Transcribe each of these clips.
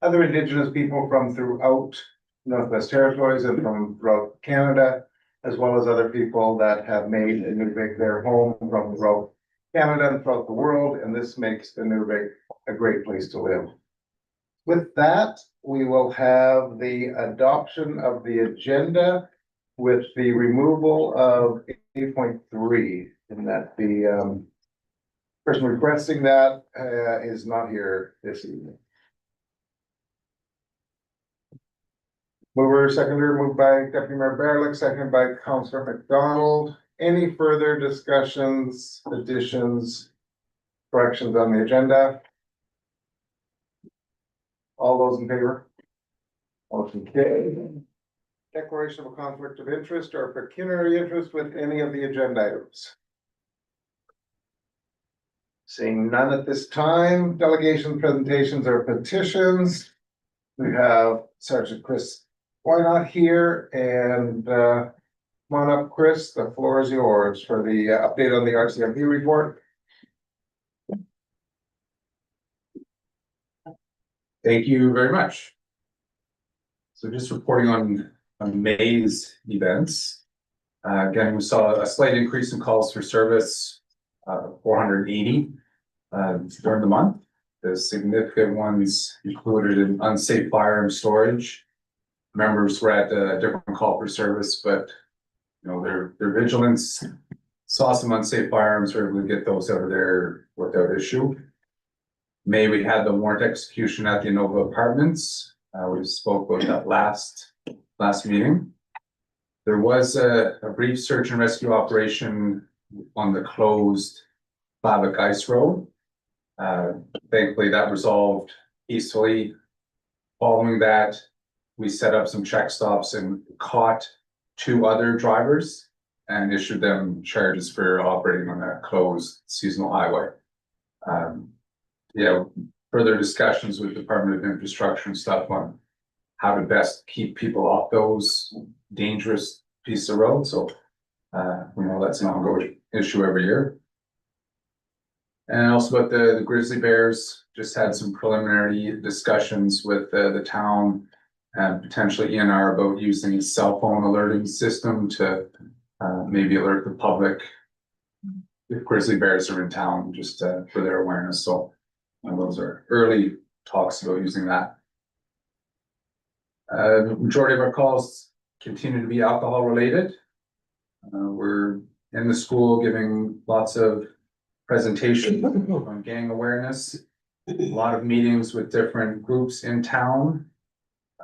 other Indigenous people from throughout Northwest Territories and from throughout Canada, as well as other people that have made Inuvik their home from throughout Canada and throughout the world, and this makes Inuvik a great place to live. With that, we will have the adoption of the agenda with the removal of 8.3, and that the person requesting that is not here this evening. Mover, seconder, moved by Deputy Mayor Barlick, seconded by Councillor McDonald. Any further discussions, additions, corrections on the agenda? All those in favor? Motion carried. Declaration of a conflict of interest or pecuniary interest with any of the agenda items. Seeing none at this time, delegation presentations or petitions. We have Sergeant Chris Wynot here, and come on up, Chris, the floor is yours for the update on the RCMP report. Thank you very much. So just reporting on May's events. Again, we saw a slight increase in calls for service, 480 during the month. The significant ones included in unsafe firearm storage. Members were at a different call for service, but you know their vigilance saw some unsafe firearms, were able to get those out of there without issue. May we had the warrant execution at the Inuvik Apartments. We spoke about that last meeting. There was a brief search and rescue operation on the closed Bavik Ice Road. Thankfully that resolved peacefully. Following that, we set up some check stops and caught 2 other drivers and issued them charges for operating on that closed seasonal highway. Yeah, further discussions with Department of Infrastructure and stuff on how to best keep people off those dangerous pieces of road. So we know that's an ongoing issue every year. And also about the grizzly bears, just had some preliminary discussions with the town and potentially ENR about using a cell phone alerting system to maybe alert the public if grizzly bears are in town, just for their awareness. So those are early talks about using that. The majority of our calls continue to be alcohol related. We're in the school giving lots of presentations on gang awareness, a lot of meetings with different groups in town.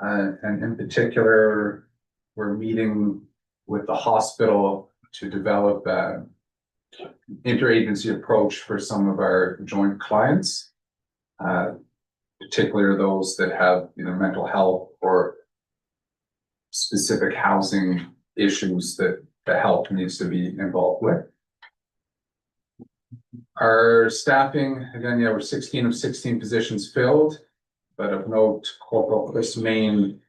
And in particular, we're meeting with the hospital to develop an interagency approach for some of our joint clients, particularly those that have either mental health or specific housing issues that the help needs to be involved with. Our staffing, again, yeah, we're 16 of 16 positions filled, but of note, Corporal Chris Main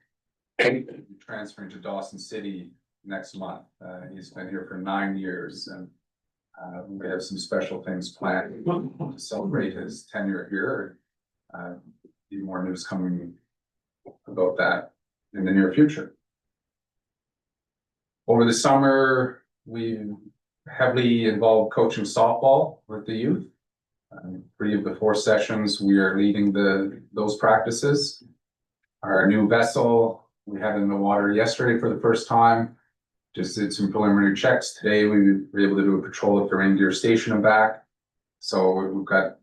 transferring to Dawson City next month. He's been here for 9 years, and we have some special things planned to celebrate his tenure here. Be more news coming about that in the near future. Over the summer, we heavily involved coaching softball with the youth. 3 of the 4 sessions, we are leading those practices. Our new vessel, we had in the water yesterday for the first time. Just did some preliminary checks. Today, we were able to do a patrol at the Reindeer Station and back. So we've got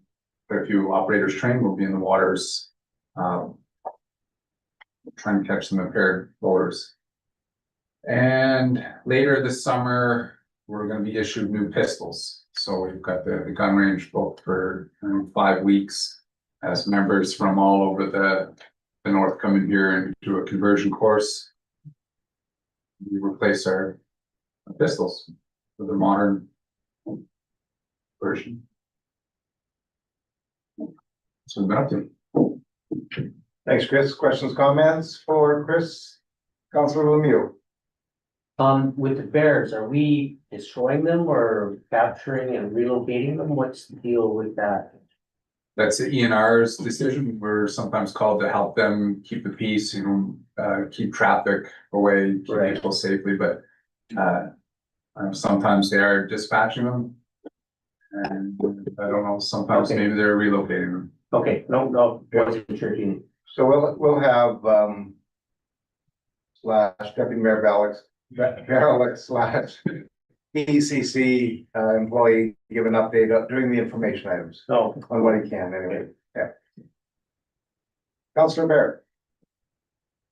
quite a few operators trained. We'll be in the waters, trying to catch some impaired boaters. And later this summer, we're going to be issued new pistols. So we've got the gun range booked for 5 weeks as members from all over the north come in here and do a conversion course. We replace our pistols with a modern version. So we've been up to. Thanks, Chris. Questions, comments for Chris? Councilor Lemieux. With the bears, are we destroying them or capturing and relocating them? What's the deal with that? that's the ENR's decision. We're sometimes called to help them keep the peace, keep traffic away, keep Right. people safely, but sometimes they are dispatching them. And I don't know, sometimes Okay. maybe they're relocating them. Okay, no, wasn't sure if you. So we'll have, slash deputy mayor Ballack slash ECC, employee give an update during the information items Oh, on what he can anyway, yeah. Councillor Barrett.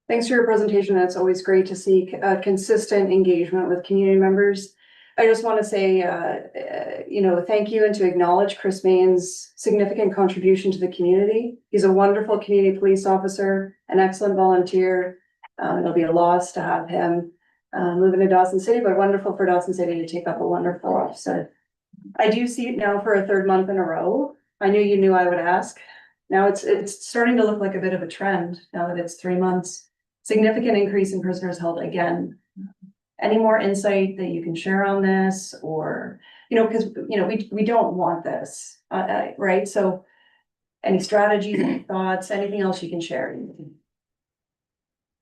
Thanks for your presentation. It's always great to see consistent engagement with community members. I just want to say, thank you and to acknowledge Chris Main's significant contribution to the community. He's a wonderful community police officer, an excellent volunteer. It'll be a loss to have him move into Dawson City, but wonderful for Dawson City to take up a wonderful officer. I do see it now for a third month in a row. I knew I would ask. Now it's starting to look like a bit of a trend now that it's 3 months. Significant increase in prisoners held again. Any more insight that you can share on this, or, because, we don't want this, right? So any strategies, any thoughts, anything else you can share?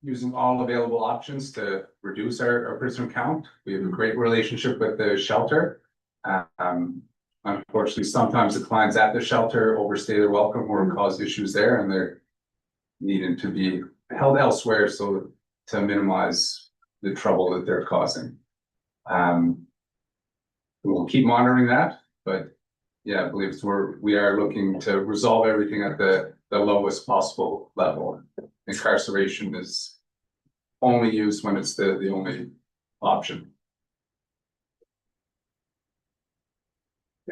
Using all available options to reduce our prisoner count. We have a great relationship with the shelter. Unfortunately, sometimes the clients at the shelter overstay their welcome or cause issues there, and they're needing to be held elsewhere so to minimize the trouble that they're causing. We'll keep monitoring that, but yeah, I believe we are looking to resolve everything at the lowest possible level. Incarceration is only used when it's the only option.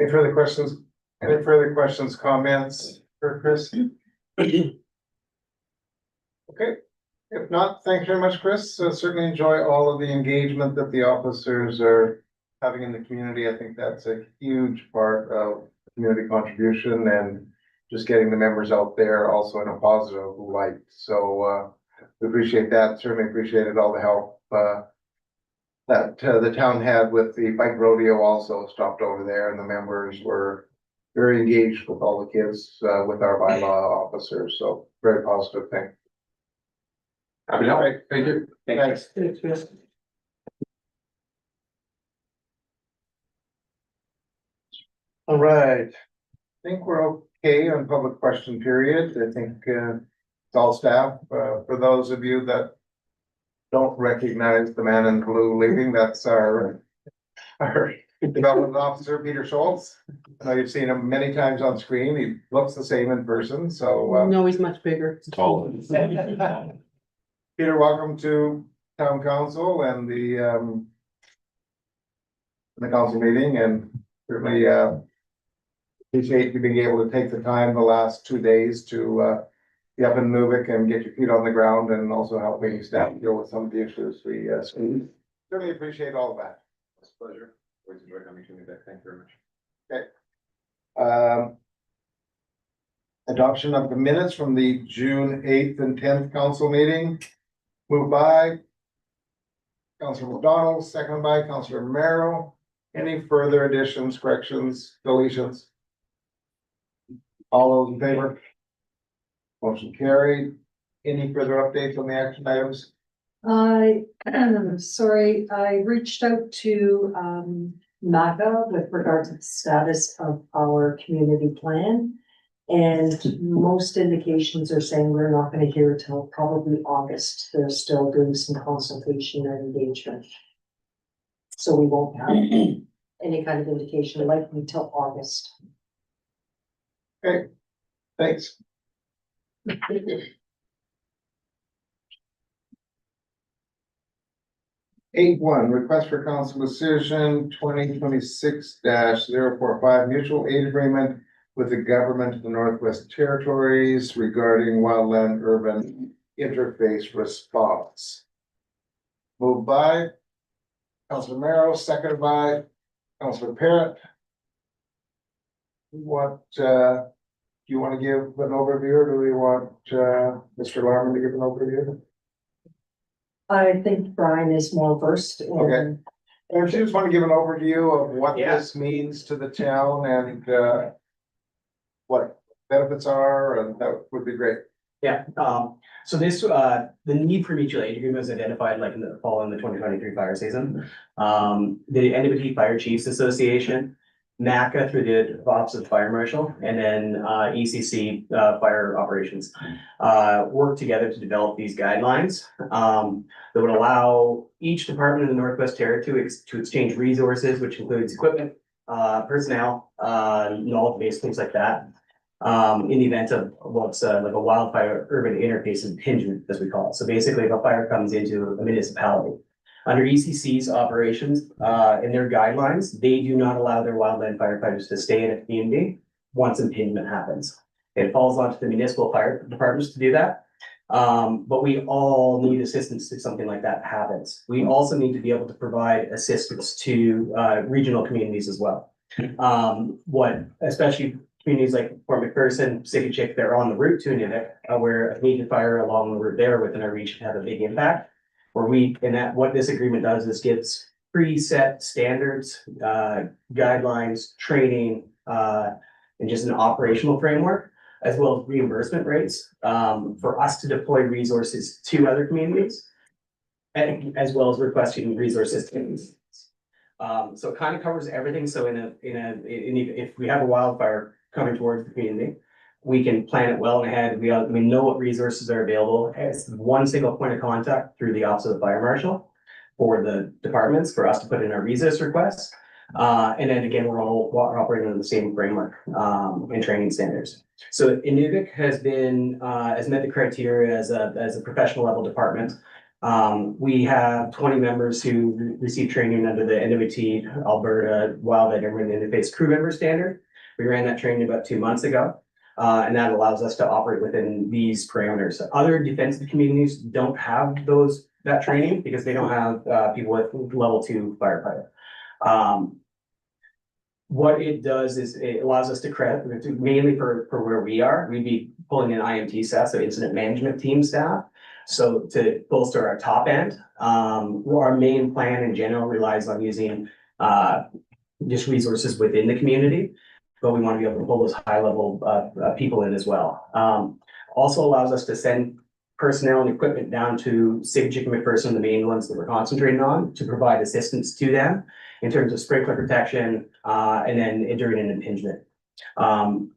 Any further questions? Any further questions, comments for Chris? Okay, if not, thank you very much, Chris. Certainly enjoy all of the engagement that the officers are having in the community. I think that's a huge part of community contribution and just getting the members out there also in a positive light. So we appreciate that. Certainly appreciated all the help that the town had with the bike rodeo. Also stopped over there, and the members were very engaged with all the kids with our bylaw officers. So very positive thing. Happy to help. Thank you. Thanks. All right. I think we're okay on public question period. I think it's all staff. For those of you that don't recognize the man in blue leaving, that's our development officer, Peter Schultz. I know you've seen him many times on screen. He looks the same in person, so. No, he's much bigger. Tall. Peter, welcome to town council and the council meeting, and certainly appreciate you being able to take the time the last 2 days to be up in Inuvik and get your feet on the ground, and also helping staff deal with some of the issues we certainly appreciate all of that. It's a pleasure. Always enjoy coming to Inuvik. Thank you very much. Adoption of the minutes from the June 8th and 10th council meeting. Moved by Councilor McDonald, seconded by Councilor Romero. Any further additions, corrections, deletions? All those in favor? Motion carried. Any further updates on the action items? Sorry, I reached out to MAGA with regard to the status of our community plan. And most indications are saying we're not gonna hear till probably August. They're still doing some consultation and engagement. So we won't have any kind of indication likely till August. Okay, thanks. 8.1, request for council decision 2026-045 mutual aid agreement with the government of the Northwest Territories regarding wildland urban interface response. Moved by Councilor Merrill, seconded by Councilor Parrott. What, do you want to give an overview, or do we want Mr. Larman to give an overview? I think Brian is more versed in. Okay. If you just want to give an overview of what Yeah. this means to the town and what benefits are, and that would be great. Yeah, so this, the need for mutual aid agreement was identified like in the fall in the 2023 fire season. The Inuvik Fire Chiefs Association, NACA through the Office of the Fire Marshal, and then ECC Fire Operations work together to develop these guidelines that would allow each department in the Northwest Territory to exchange resources, which includes equipment, personnel, knowledge base, things like that. In the event of what's like a wildfire urban interface impingement, as we call it. So basically, if a fire comes into a municipality, under ECC's operations, in their guidelines, they do not allow their wildland firefighters to stay in a community once impingement happens. It falls onto the municipal fire departments to do that. But we all need assistance if something like that happens. We also need to be able to provide assistance to regional communities as well. Especially communities like Fort McPherson, Sikachik, they're on the route to Inuvik, where a major fire along the route there within our region have a big impact. What this agreement does is gives preset standards, guidelines, training, and just an operational framework, as well as reimbursement rates, for us to deploy resources to other communities, and as well as requesting resources to these. So it kind of covers everything. So if we have a wildfire coming towards the community, we can plan it well ahead. We know what resources are available. It's one single point of contact through the Office of the Fire Marshal for the departments for us to put in our resource requests. And then again, we're all operating on the same framework and training standards. So Inuvik has met the criteria as a professional level department. We have 20 members who receive training under the NWT Alberta Wildland Urban Interface Crew Member Standard. We ran that training about 2 months ago, and that allows us to operate within these parameters. Other defensive communities don't have that training because they don't have people with level 2 firefighter. What it does is it allows us to mainly for where we are, we'd be pulling in IMT staff, so incident management team staff. So to bolster our top end, our main plan in general relies on using just resources within the community, but we want to be able to pull those high level people in as well. Also allows us to send personnel and equipment down to Sikachik and McPherson, the main ones that we're concentrating on, to provide assistance to them in terms of sprinkler protection and then during an impingement.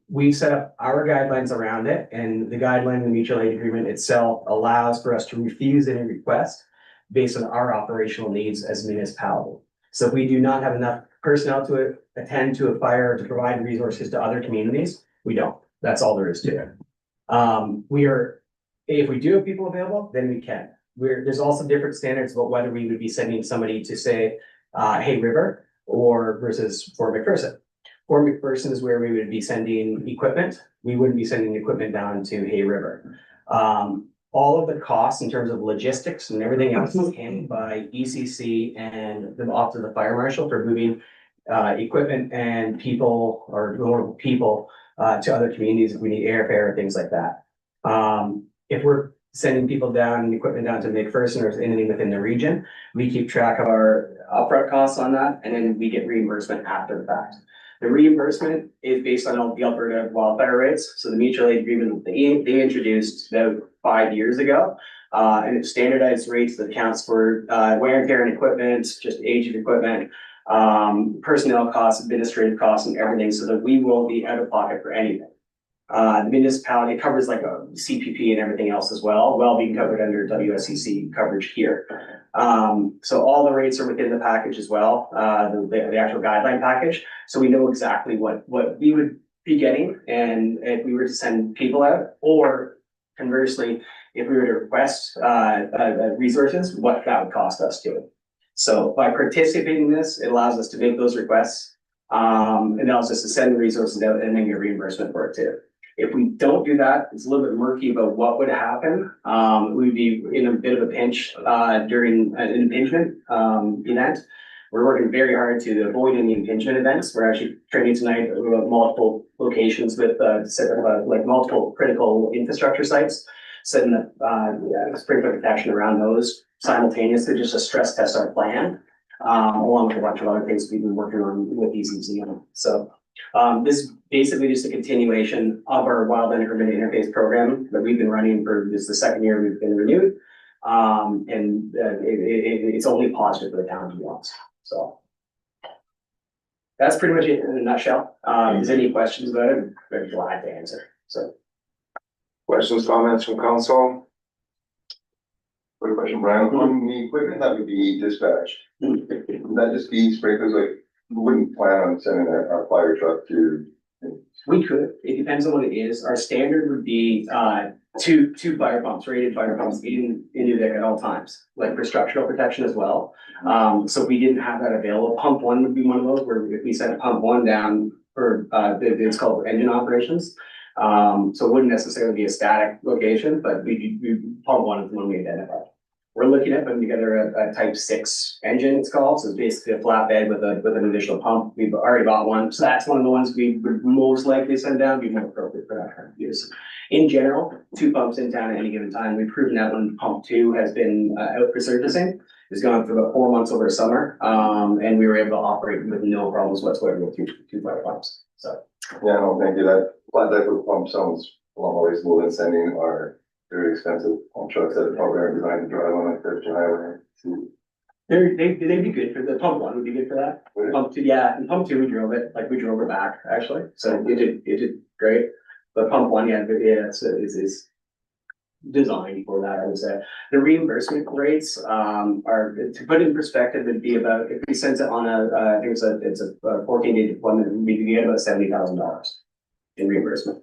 We've set up our guidelines around it, and the guideline, the mutual aid agreement itself allows for us to refuse any request based on our operational needs as a municipality. So if we do not have enough personnel to attend to a fire, to provide resources to other communities, we don't. That's all there is to it. If we do have people available, then we can. There's also different standards about whether we would be sending somebody to say, Hay River or versus Fort McPherson. Fort McPherson is where we would be sending equipment. We wouldn't be sending equipment down to Hay River. All of the costs in terms of logistics and everything else is handled by ECC and the Office of the Fire Marshal for moving equipment and people or more people to other communities if we need airfare or things like that. If we're sending people down and equipment down to McPherson or anything within the region, we keep track of our upfront costs on that, and then we get reimbursement after the fact. The reimbursement is based on all the Alberta wildfire rates. So the mutual aid agreement they introduced about 5 years ago, and it's standardized rates that accounts for wear and tear and equipment, just age of equipment, personnel costs, administrative costs, and everything, so that we won't be out of pocket for anything. The municipality covers like a CPP and everything else as well, being covered under WSCC coverage here. So all the rates are within the package as well, the actual guideline package. So we know exactly what we would be getting, and if we were to send people out, or conversely, if we were to request resources, what that would cost us to it. So by participating in this, it allows us to make those requests, and it allows us to send the resources out and then get reimbursement for it too. If we don't do that, it's a little bit murky about what would happen. We'd be in a bit of a pinch during an impingement event. We're working very hard to avoid any impingement events. We're actually training tonight about multiple locations with like multiple critical infrastructure sites, setting up sprinkler protection around those simultaneously, just to stress test our plan, along with a bunch of other things we've been working on with ECC. So This is basically just a continuation of our wildland urban interface program that we've been running for this is the second year we've been renewed. It's only positive for the town, to be honest, so. That's pretty much it in a nutshell. If there's any questions about it, I'm very glad to answer, so. Questions, comments from council? Quick question, Brian, on the equipment that would be dispatched, would that just be sprinklers, like, we wouldn't plan on sending our fire truck to? We could, it depends on what it is. Our standard would be, two fire pumps, rated fire pumps in Inuvik at all times, like for structural protection as well. So if we didn't have that available, pump one would be one of those where if we sent pump one down for, it's called engine operations. So it wouldn't necessarily be a static location, but we pump one is the one we identified. We're looking at putting together a type 6 engine, it's called, so it's basically a flatbed with an additional pump. We've already bought one, so that's one of the ones we would most likely send down, be more appropriate for that kind of use. In general, 2 pumps in town at any given time. We've proven that when pump 2 has been out for servicing. It's gone for about 4 months over summer, and we were able to operate with no problems whatsoever with two fire pumps, so. Yeah, no, thank you, that flat deck with pump sounds a lot more reasonable than sending our very expensive pump trucks that are probably aren't designed to drive on a Christian highway. They'd be good for the pump one would be good for that. Would it? Pump 2, yeah, and pump 2, we drove it back actually, so it did great. But pump 1, yeah, is designed for that, I would say. The reimbursement rates, are, to put in perspective, it'd be about, if we sent it on I think it's a 14-day deployment, we get about $70,000 in reimbursement.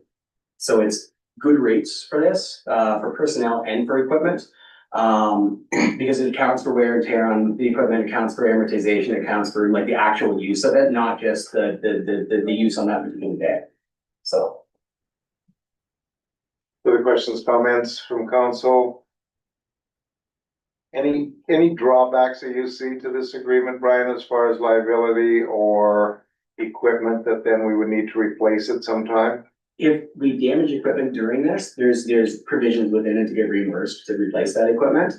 So it's good rates for this, for personnel and for equipment. Because it accounts for wear and tear on the equipment, accounts for amortization, accounts for like the actual use of it, not just the use on that particular day. So. Further questions, comments from council? Any drawbacks that you see to this agreement, Brian, as far as liability or equipment that then we would need to replace it sometime? If we damage equipment during this, there's provisions within it to get reimbursed to replace that equipment.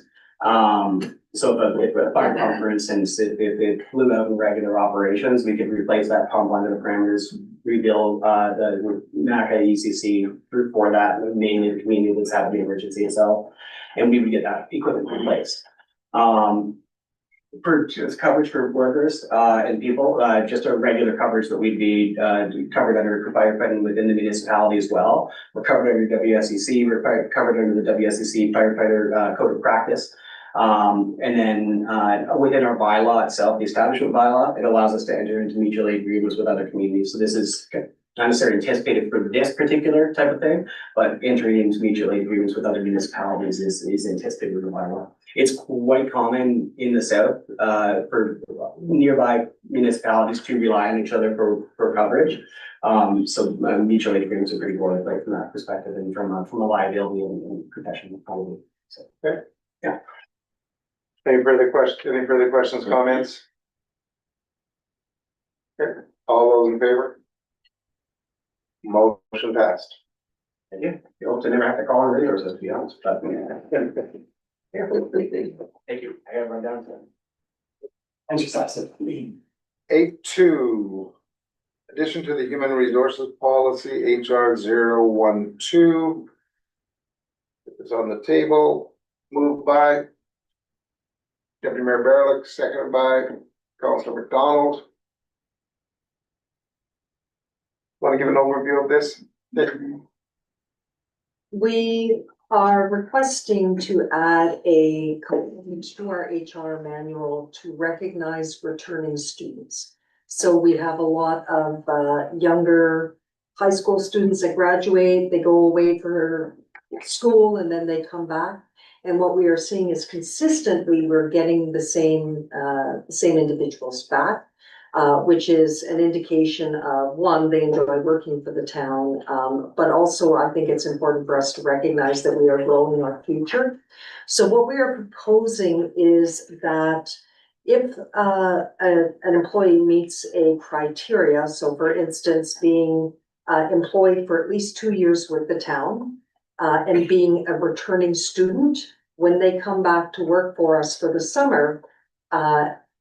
So if a fire pump, for instance, if it flew out in regular operations, we could replace that pump under the parameters, rebuild the NACA ECC for that, mainly the community that's having the emergency itself, and we would get that equipment replaced. For just coverage for workers and people, just a regular coverage that we'd be covered under firefighting within the municipality as well. We're covered under WSEC, we're covered under the WSEC firefighter code of practice. And then within our bylaw itself, the establishment bylaw, it allows us to enter into mutual aid agreements with other communities. So this is not necessarily anticipated for this particular type of thing, but entering into mutual aid agreements with other municipalities is anticipated with the bylaw. It's quite common in the south for nearby municipalities to rely on each other for coverage. So mutual aid agreements are pretty good, like from that perspective and from a liability and protection probably. So, Okay. Yeah. Any further questions, comments? Okay, all those in favor? Motion passed. Thank you. You hope to never have to call on resources, to be honest, but. Yeah, thank you. I gotta run down to. Exercise it. 8.2, addition to the human resources policy, HR 012. It's on the table, moved by Deputy Mayor Barlick, seconded by Councilor McDonald. Want to give an overview of this? We are requesting to add a component to our HR manual to recognize returning students. So we have a lot of younger high school students that graduate, they go away for school and then they come back. And what we are seeing is consistently, we're getting the same individuals back. Which is an indication of, one, they enjoy working for the town, but also I think it's important for us to recognize that we are growing our future. So what we are proposing is that if an employee meets a criteria, so for instance, being employed for at least 2 years with the town, and being a returning student, when they come back to work for us for the summer,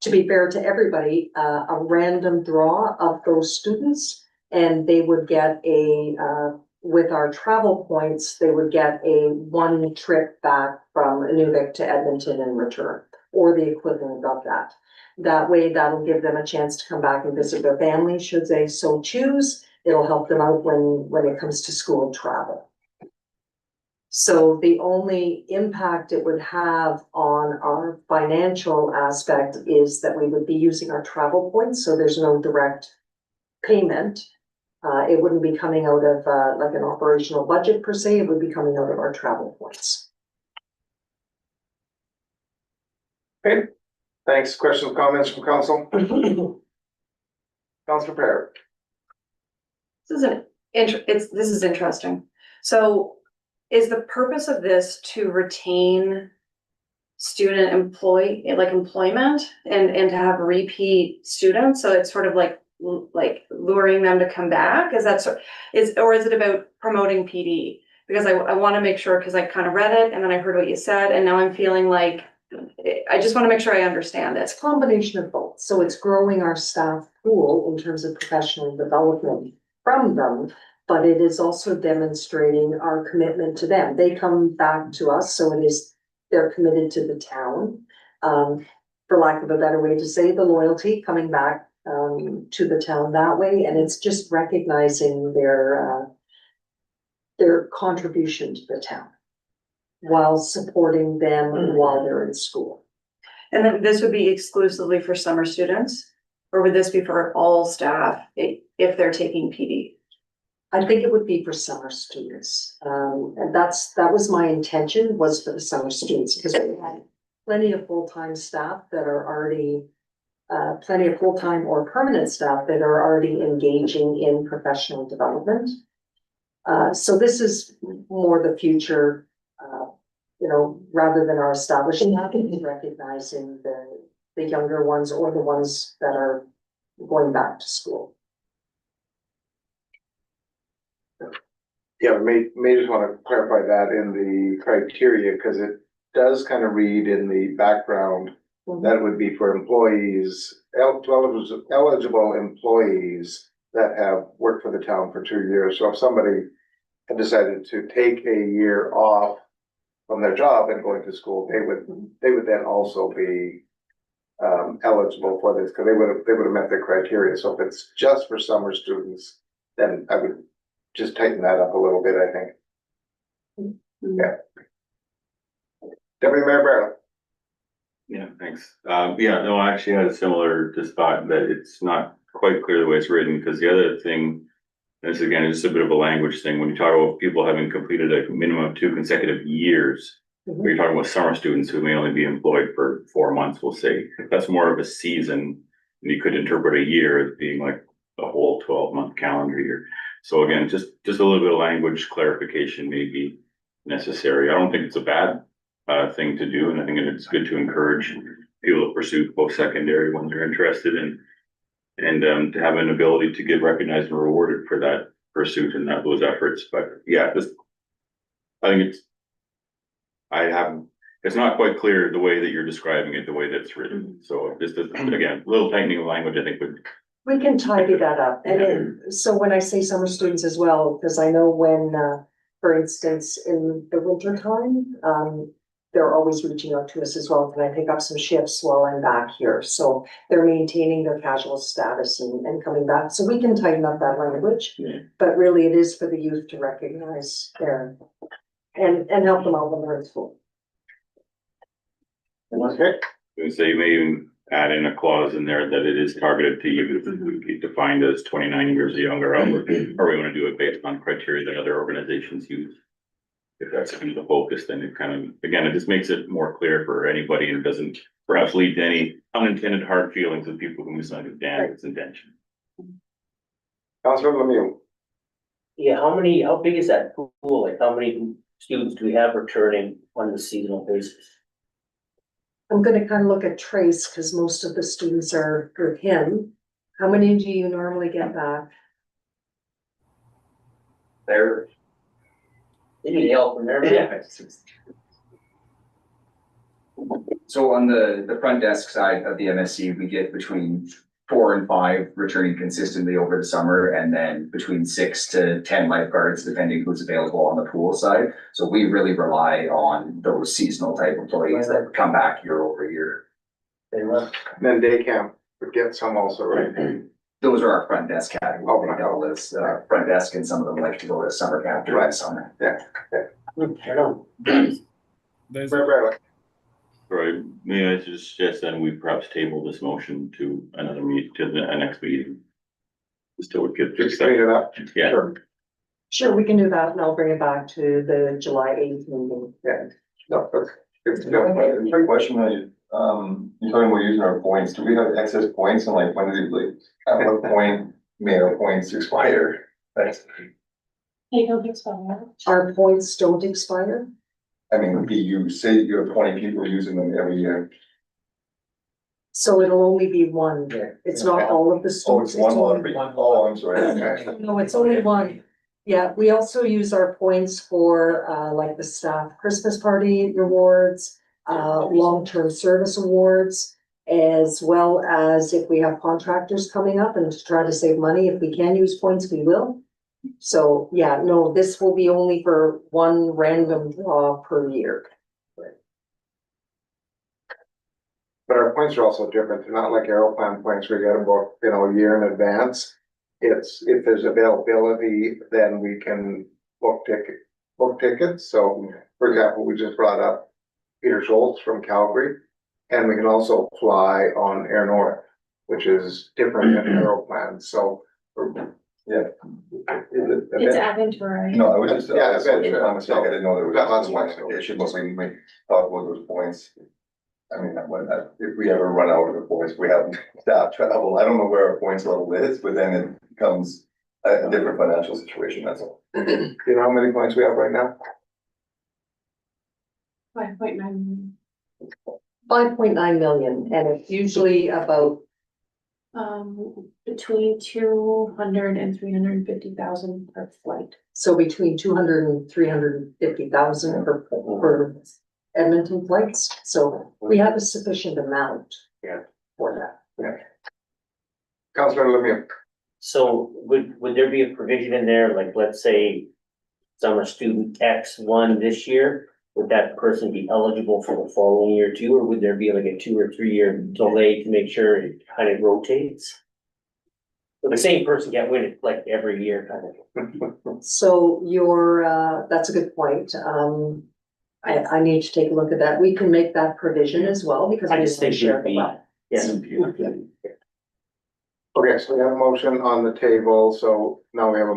to be fair to everybody, a random draw of those students And they would get with our travel points, they would get a one trip back from Inuvik to Edmonton and return, or the equivalent of that. That way, that'll give them a chance to come back and visit their family, should they so choose. It'll help them out when it comes to school travel. So the only impact it would have on our financial aspect is that we would be using our travel points, so there's no direct payment. It wouldn't be coming out of like an operational budget per se, it would be coming out of our travel points. Thanks. Questions, comments from council? Councilor Pair. This is interesting. So is the purpose of this to retain student employment and to have repeat students? So it's sort of like luring them to come back? Is it about promoting PD? Because I want to make sure, because I kind of read it and then I heard what you said and now I'm feeling like, I just want to make sure I understand it. It's a combination of both. So it's growing our staff pool in terms of professional development from them, but it is also demonstrating our commitment to them. They come back to us, so they're committed to the town. For lack of a better way to say, the loyalty coming back to the town that way, and it's just recognizing their contribution to the town while supporting them while they're in school. And then this would be exclusively for summer students? Or would this be for all staff if they're taking PD? I think it would be for summer students. And that was my intention, was for the summer students, because we had plenty of full-time staff that are already, plenty of full-time or permanent staff that are already engaging in professional development. So this is more the future, rather than our establishing that, is recognizing the younger ones or the ones that are going back to school. Yeah, may just want to clarify that in the criteria, because it does kind of read in the background that it would be for employees, eligible employees that have worked for the town for 2 years. So if somebody had decided to take a year off from their job and going to school, they would then also be eligible for this, because they would have met the criteria. So if it's just for summer students, then I would just tighten that up a little bit, I think. Yeah. Deputy Mayor Barrow. Yeah, thanks. I actually had a similar just thought that it's not quite clear the way it's written, because the other thing, this again is just a bit of a language thing, when you talk about people having completed a minimum of 2 consecutive years, you're talking about summer students who may only be employed for 4 months, we'll say. That's more of a season, and you could interpret a year as being like a whole 12-month calendar year. So again, just a little bit of language clarification may be necessary. I don't think it's a bad thing to do, and I think it's good to encourage people to pursue post-secondary when they're interested in, and to have an ability to get recognized and rewarded for that pursuit and those efforts. But yeah, I think it's not quite clear the way that you're describing it, the way that's written. So just again, a little tightening of language, I think would. We can tidy that up. And so when I say summer students as well, because I know when, for instance, in the winter time, they're always reaching out to us as well. Can I pick up some shifts while I'm back here? So they're maintaining their casual status and coming back. So we can tighten up that language, but really it is for the youth to recognize their and help them out when they're in school. Okay. So you may even add in a clause in there that it is targeted to youth, defined as 29 years or younger, or we want to do it based on criteria that other organizations use. If that's kind of the focus, then it kind of, again, it just makes it more clear for anybody and doesn't perhaps lead to any unintended hard feelings of people who misunderstand its intention. Councilor Lemieux. Yeah, how big is that pool? Like, how many students do we have returning on the seasonal basis? I'm gonna kind of look at Trace, because most of the students are with him. How many do you normally get back? They need help from there. Yeah. So on the front desk side of the MSC, we get between 4 and 5 returning consistently over the summer, and then between 6 to 10 lifeguards, depending who's available on the pool side. So we really rely on those seasonal type employees that come back year over year. Then day camp would get some also, right? Those are our front desk Oh, category. right. They all list, front desk, and some of them like to go to summer camp during the summer. Right, may I just suggest then we perhaps table this motion to another to the next meeting? Still would get. Just clean it up. Yeah. Sure. Sure, we can do that, and I'll bring it back to the July 8th meeting. Yeah. No, that's good to Yeah, know. quick question, you're talking about using our points, do we have excess points and like when do they, like, at what point may our points expire? Thanks. They don't expire. Our points don't expire, I mean, you say you have 20 people using them every year. so it'll only be one. It's not all of the Oh, students. it's one only lottery. Oh, I'm sorry. Okay. No, it's only one. Yeah, we also use our points for, like the staff Christmas party rewards, long-term service awards, as well as if we have contractors coming up and to try to save money, if we can use points, we will. So, yeah, no, this will be only for one random draw per year. But our points are also different. They're not like Aeroplan points where you gotta book, a year in advance. It's, if there's availability, then we can book tickets. So, for example, we just brought up Peter Schultz from Calgary. And we can also fly on Air North, which is different than Aeroplan. So, Yeah. It's Aventura. No, I was just, Yeah, I was saying, eventually. I'm a mistake, I didn't know there was. Got lots of one flexibility. application, but we talk about those points. I mean, if we ever run out of the points, we have staff travel, I don't know where our points level is, but then it becomes a different financial situation, that's all. do you know how many points we have right now? 5.9. 5.9 million, and it's usually about, Between 200 and 350,000 per flight. so between 200 and 350,000 per Edmonton flights. So we have a sufficient amount. Yeah. For that. Councilor Lemieux. So would there be a provision in there, like, let's say summer student X won this year? Would that person be eligible for the following year too, or would there be like a 2 or 3 year delay to make sure it kind of rotates? But the same person can't win it like every year kind of. So that's a good point. I need to take a look at that. We can make that provision as well because I I just just think share it'd the be, wealth. yes. Okay, so we have a motion on the table, so now we have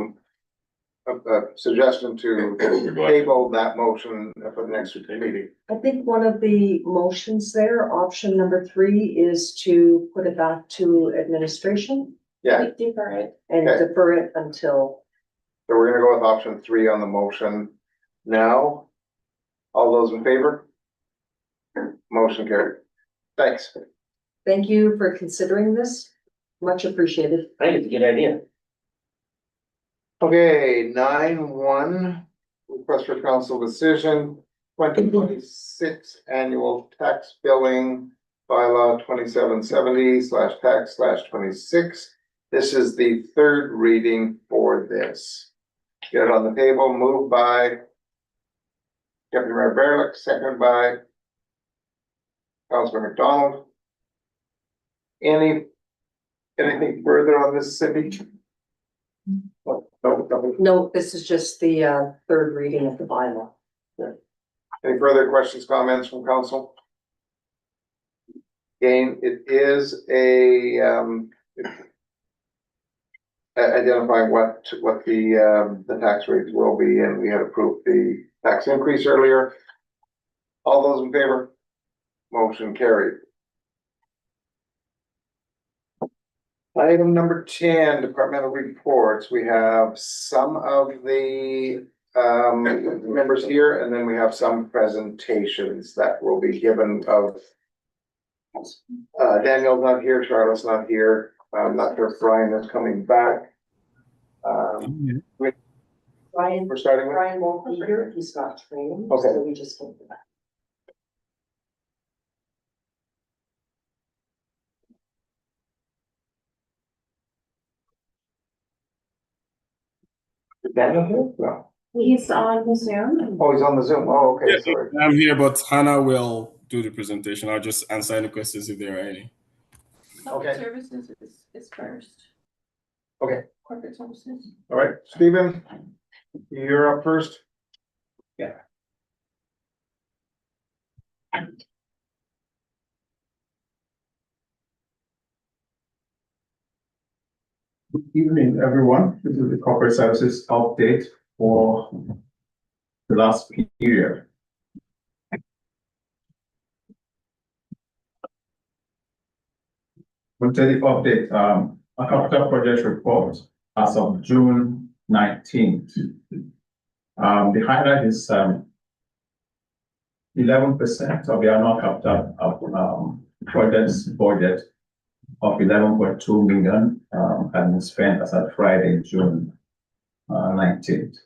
a suggestion to table that motion for the next meeting. I think one of the motions there, option number 3, is to put it back to administration Yeah, Defer it. and Okay. defer it until. so we're gonna go with option 3 on the motion now. All those in favor? Motion carried. Thanks. Thank you for considering this. Much appreciated. I think it's a good idea. Okay, 9.1, request for council decision, 2026 annual tax billing bylaw 2770/tax/26. This is the third reading for this. Get it on the table, moved by Deputy Mayor Barelick, seconded by Councilor McDonald. Anything further on this, Cindy? No, nothing. No, this is just the third reading of the bylaw. Any further questions, comments from council? Again, it is identifying what the tax rates will be, and we had approved the tax increase earlier. All those in favor? Motion carried. Item number 10, departmental reports. We have some of the members here, and then we have some presentations that will be given of Daniel's not here, Charlotte's not here. I'm not sure if Brian is coming back. Brian, We're starting with, Brian won't be here. He's got training. Okay. So we just came back. Daniel here? No. He's on the Zoom. Oh, he's on the Zoom. Oh, okay, Yeah, sorry. I'm here, but Hannah will do the presentation. I'll just answer any questions if there are any. Corporate Okay. services is first. Okay. Corporate services. All right, Stephen, you're up first. Good evening, everyone. This is the corporate services update for the last period. We'll take the update, a capital project report as of June 19th. The highlight is 11% of the annual capital of projects budget of 11.2 million has been spent as at Friday, June 19th.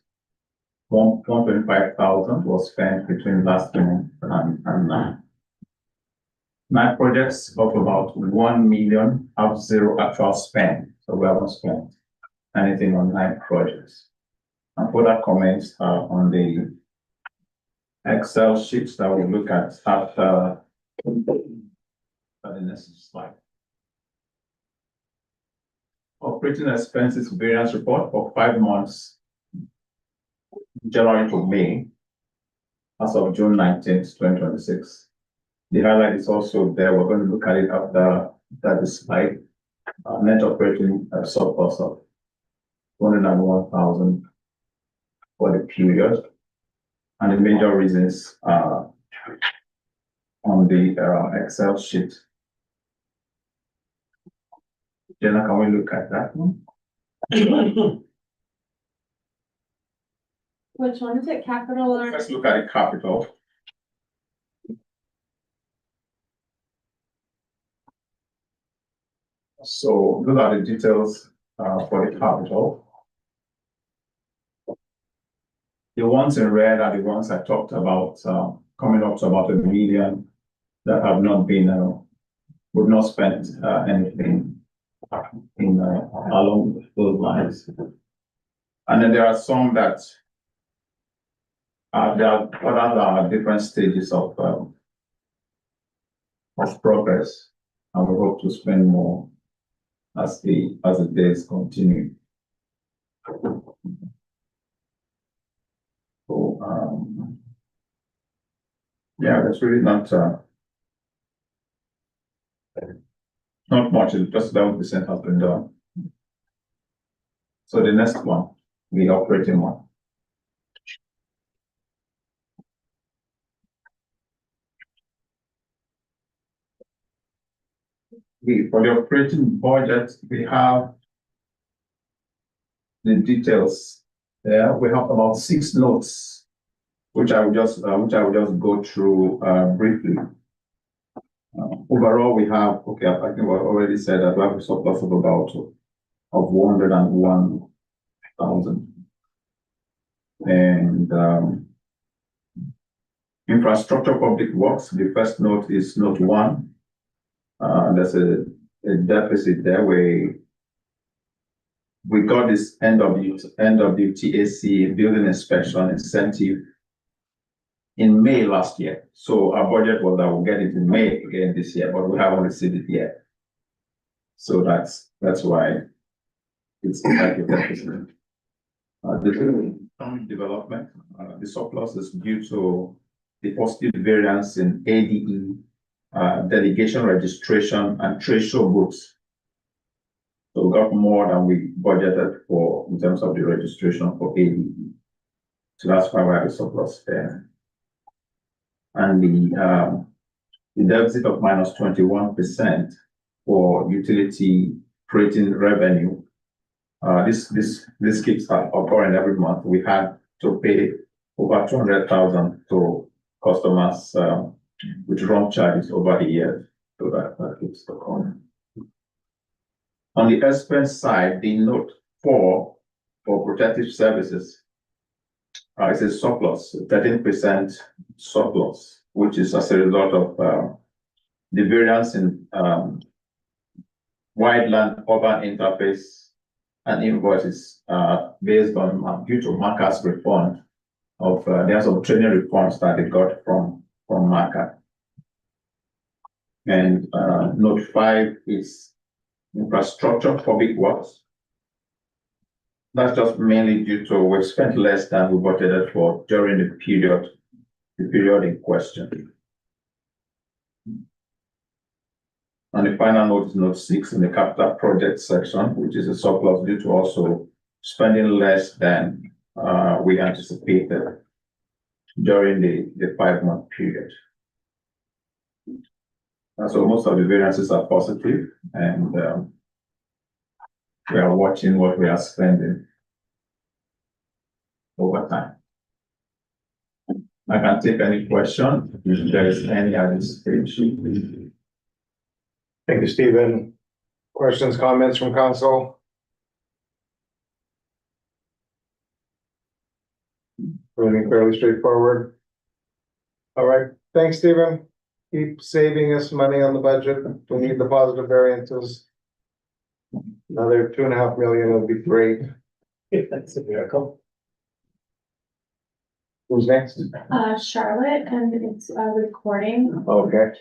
125,000 was spent between last month and now. 9 projects of about 1 million have zero actual spend, so we haven't spent anything on 9 projects. And further comments on the Excel sheets that we'll look at after the next slide. Operating expenses variance report for 5 months, January to May, as of June 19th, 2026. The highlight is also there. We're going to look at it after the slide. Net operating surplus of 101,000 for the period. And the major reasons are on the Excel sheet. Jenna, can we look at that one? Which one is it? Capital or? Let's look at the capital. So those are the details for the capital. The ones in red are the ones I talked about, coming up to about 1 million that have not been, would not spent anything in along those lines. And then there are some that there are other different stages of progress, and we hope to spend more as the days continue. So yeah, that's really not much. It's just 11% has been done. So the next one, the operating one. For the operating budget, we have the details there. We have about 6 notes, which I will just go through briefly. Overall, we have, okay, I think we already said that we have a surplus of about 101,000. And infrastructure public works, the first note is note 1. There's a deficit there where we got this end of the TAC building inspection incentive in May last year. So our budget was that we'll get it in May again this year, but we haven't received it yet. So that's why it's like a deficit. The development, the surplus is due to the positive variance in ADE, delegation registration, and trade show books. So we got more than we budgeted for in terms of the registration for ADE. So that's why we have a surplus there. And the deficit of minus 21% for utility operating revenue. This keeps occurring every month. We had to pay over 200,000 to customers with wrong charges over the years. So that keeps occurring. On the expense side, the note 4 for protective services is a surplus, 13% surplus, which is as a result of the variance in wide land urban interface an invoice based on due to Market's refund of there are some training reforms that they got from Market. And note 5 is infrastructure public works. That's just mainly due to we've spent less than we budgeted for during the period in question. And the final note is note 6 in the capital project section, which is a surplus due to also spending less than we anticipated during the 5-month period. And so most of the variances are positive, and we are watching what we are spending over time. I can take any question if there is any at this stage. Thank you, Stephen. Questions, comments from council? Everything fairly straightforward. All right, thanks, Stephen. Keep saving us money on the budget. We need the positive variances. Another 2.5 million would be great. That's a miracle. Who's next? Charlotte, and it's recording. Okay.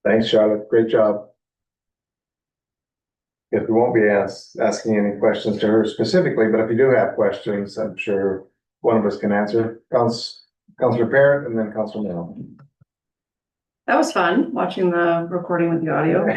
Thanks, Charlotte. Great job. If we won't be asking any questions to her specifically, but if you do have questions, I'm sure one of us can answer. Councillor Parrott and then Councillor Merrill. That was fun, watching the recording with the audio.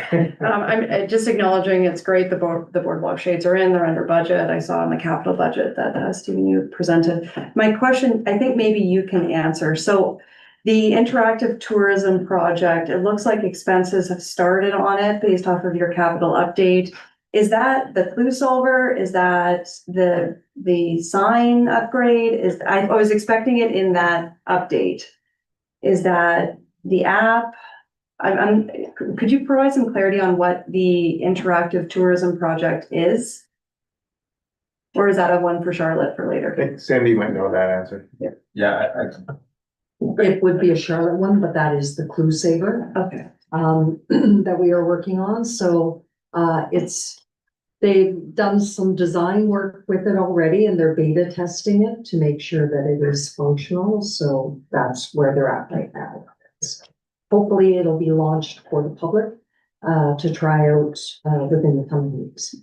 I'm just acknowledging it's great, the boardwalk shades are in, they're under budget. I saw in the capital budget that Stephen, you presented. My question, I think maybe you can answer. So the interactive tourism project, it looks like expenses have started on it based off of your capital update. Is that the clue solver? Is that the sign upgrade? I was expecting it in that update. Is that the app? Could you provide some clarity on what the interactive tourism project is? Or is that a one for Charlotte for I later? think Sandy might know that answer. Yeah, It would be a Charlotte one, but that is the Clue Saver, Okay. that we are working on, so, they've done some design work with it already and they're beta testing it to make sure that it is functional, so that's where they're at right now. Hopefully it'll be launched for the public, to try out, within the coming weeks.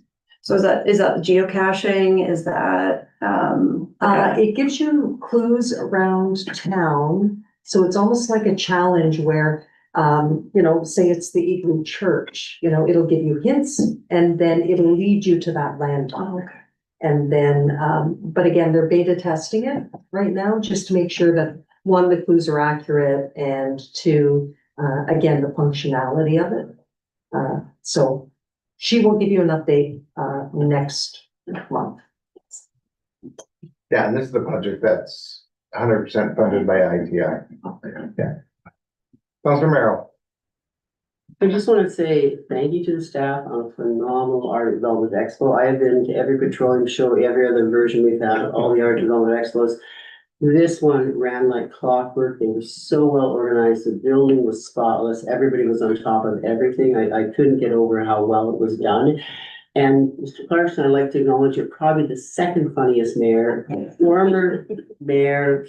So is that geocaching? Is that, It gives you clues around town, so it's almost like a challenge where, say it's the Igloo Church, it'll give you hints and then it'll lead you to that landmark. oh, okay. And then, but again, they're beta testing it right now, just to make sure that, one, the clues are accurate, and two, again, the functionality of it. So she will give you an update, next month. Yeah, and this is the budget that's 100% funded by ITI. Yeah. Councillor Merrill. I just want to say thank you to the staff on a phenomenal art development expo. I have been to every petroleum show, every other version we've had, all the art development expos. This one ran like clockwork. They were so well organized. The building was spotless. Everybody was on top of everything. I couldn't get over how well it was done. And Mr. Clarkson, I'd like to acknowledge you're probably the second funniest mayor. Former mayor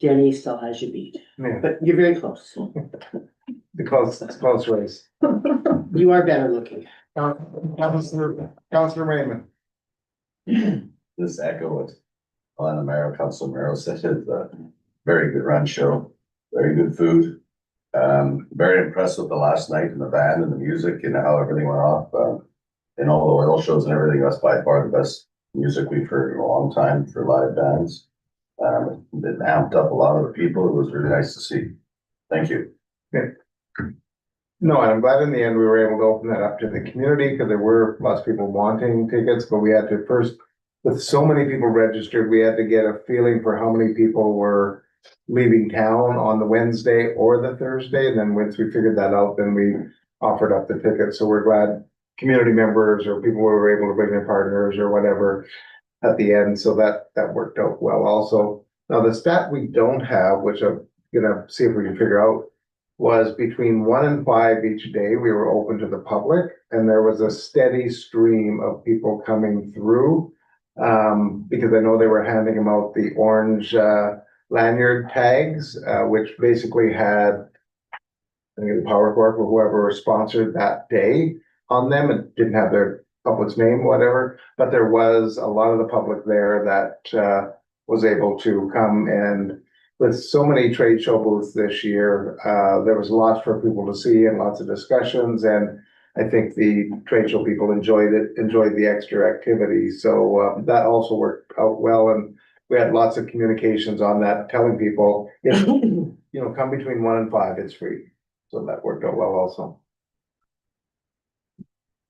Jenny still has you beat, Yeah, but you're very close. the close race. You are better looking. Councillor Raymond. This echo what Alana Merrill, Council Merrill said, it's a very good run show, very good food. Very impressed with the last night and the band and the music and how everything went off. And all the oil shows and everything, that's by far the best music we've heard in a long time for live bands. It amped up a lot of the people. It was really nice to see. Thank you. No, and I'm glad in the end we were able to open that up to the community, because there were lots of people wanting tickets, but we had to first, with so many people registered, we had to get a feeling for how many people were leaving town on the Wednesday or the Thursday. And then once we figured that out, then we offered up the tickets. So we're glad community members or people who were able to bring their partners or whatever at the end. So that worked out well also. Now, the stat we don't have, which I'm gonna see if we can figure out, was between 1 and 5 each day, we were open to the public, and there was a steady stream of people coming through. Because I know they were handing them out the orange lanyard tags, which basically had, I think, the Power Corp or whoever was sponsored that day on them. It didn't have their public's name, whatever, but there was a lot of the public there that was able to come, and with so many trade show booths this year, there was lots for people to see and lots of discussions, and I think the trade show people enjoyed the extra activity. So that also worked out well, and we had lots of communications on that, telling people, come between 1 and 5, it's free. So that worked out well also.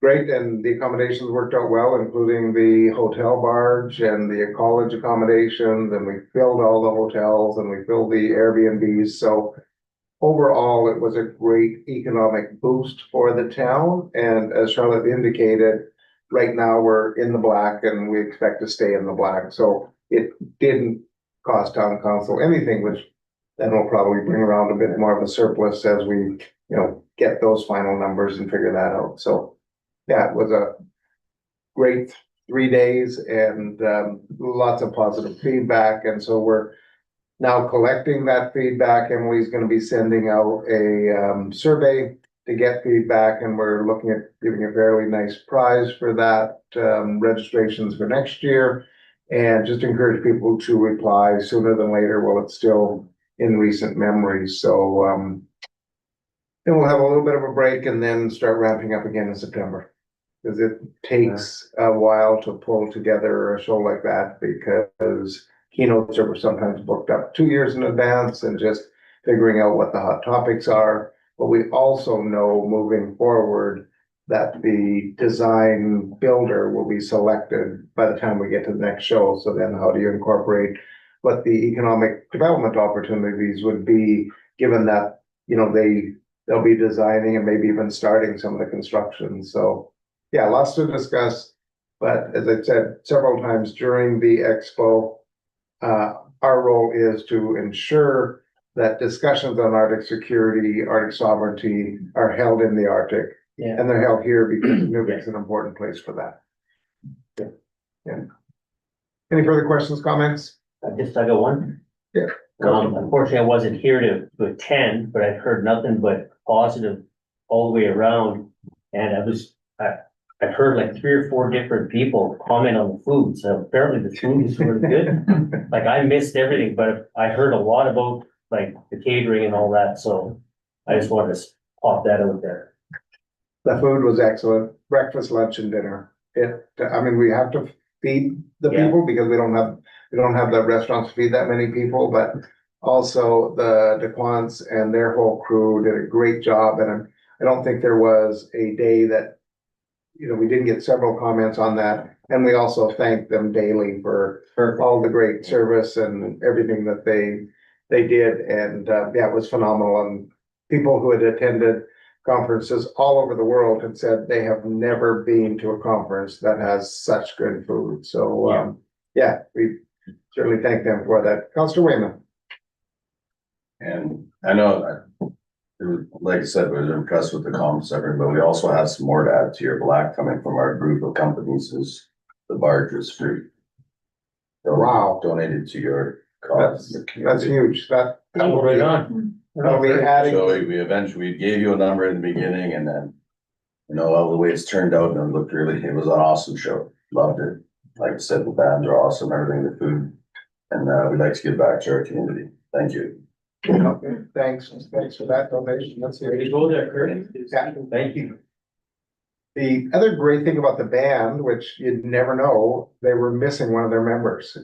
Great, and the accommodations worked out well, including the hotel barge and the college accommodations, and we filled all the hotels and we filled the Airbnbs. So overall, it was a great economic boost for the town. And as Charlotte indicated, right now we're in the black and we expect to stay in the black. So it didn't cost town council anything, which then we'll probably bring around a bit more of a surplus as we, get those final numbers and figure that out. So yeah, it was a great 3 days and lots of positive feedback. And so we're now collecting that feedback. Emily's going to be sending out a survey to get feedback, and we're looking at giving a fairly nice prize for that, registrations for next year. And just encourage people to reply sooner than later while it's still in recent memory. So, then we'll have a little bit of a break and then start ramping up again in September. Because it takes a while to pull together a show like that, because keynotes are sometimes booked up 2 years in advance and just figuring out what the hot topics are. But we also know moving forward that the design builder will be selected by the time we get to the next show. So then how do you incorporate what the economic development opportunities would be, given that, you know, they'll be designing and maybe even starting some of the construction. So yeah, lots to discuss. But as I said several times during the expo, our role is to ensure that discussions on Arctic security, Arctic sovereignty are held in the Arctic. Yeah. And they're held here because Inuvik's an important place for that. Yeah. Any further questions, comments? I got one. Yeah. Unfortunately, I wasn't here to attend, but I've heard nothing but positive all the way around. And I've heard like 3 or 4 different people comment on the food, so apparently the food is really good. Like I missed everything, but I heard a lot about like the catering and all that, so I just wanted to pop that out there. The food was excellent, breakfast, lunch and dinner. I mean, we have to feed the Yeah. people because we don't have the restaurants to feed that many people, but also the DeQuants and their whole crew did a great job. And I don't think there was a day that, you know, we didn't get several comments on that. And we also thank them daily for all the great service and everything that they did. And yeah, it was phenomenal. And people who had attended conferences all over the world had said they have never been to a conference that has such good food. So, yeah, we certainly thank them for that. Councilor Wayman. And I know, like I said, we were impressed with the comments, but we also have some more to add to your black coming from our group of companies is the barge is free. Wow. Donated to your cause. That's huge. That'll Right be, on. that'll be adding. So we eventually gave you a number in the beginning and then, you know, all the way it's turned out and it looked it was an awesome show. Loved it. Like I said, the bands are awesome, everything, the food. And we'd like to give back to our community. Thank you. Okay, thanks for that donation. That's Ready it. to go there, Kurt? Yeah. Thank you. The other great thing about the band, which you'd never know, they were missing one of their members.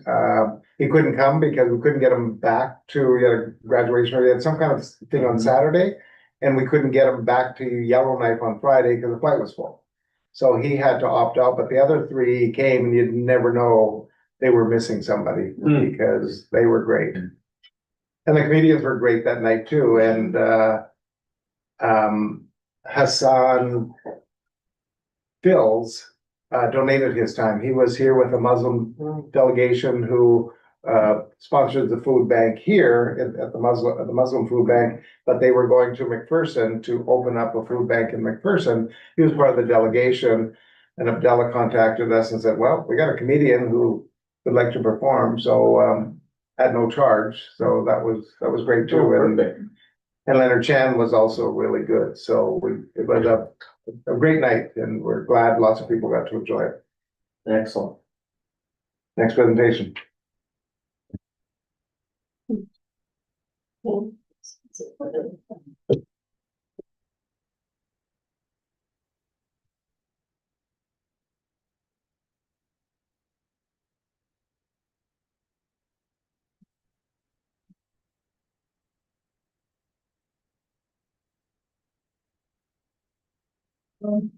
He couldn't come because we couldn't get him back to, he had a graduation or he had some kind of thing on Saturday. And we couldn't get him back to Yellowknife on Friday because the flight was full. So he had to opt out, but the other 3 came and you'd never know they were missing somebody because they were great. And the comedians were great that night too. And Hassan Bills donated his time. He was here with a Muslim delegation who sponsored the food bank here at the Muslim food bank, but they were going to McPherson to open up a food bank in McPherson. He was part of the delegation, and Abdullah contacted us and said, well, we got a comedian who would like to perform, so at no charge. So that was great too. And Leonard Chan was also really good. So it was a great night, and we're glad lots of people got to enjoy it. Excellent. Next presentation.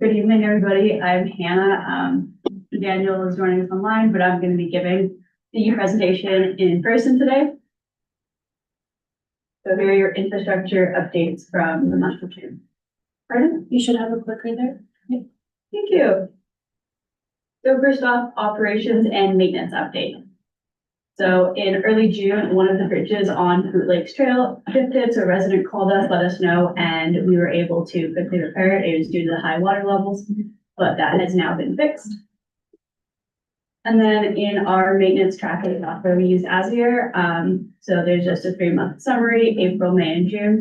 Good evening, everybody. I'm Hannah. Daniel is joining us online, but I'm going to be giving the presentation in person today. So here are your infrastructure updates from the month of June. Pardon? You should have a clicker there. Yep. Thank you. So first off, operations and maintenance update. So in early June, one of the bridges on Fruit Lakes Trail shifted, so a resident called us, let us know, and we were able to quickly repair it. It was due to the high water levels, but that has now been fixed. And then in our maintenance tracking software, we use Azure. So there's just a 3-month summary, April, May, and June.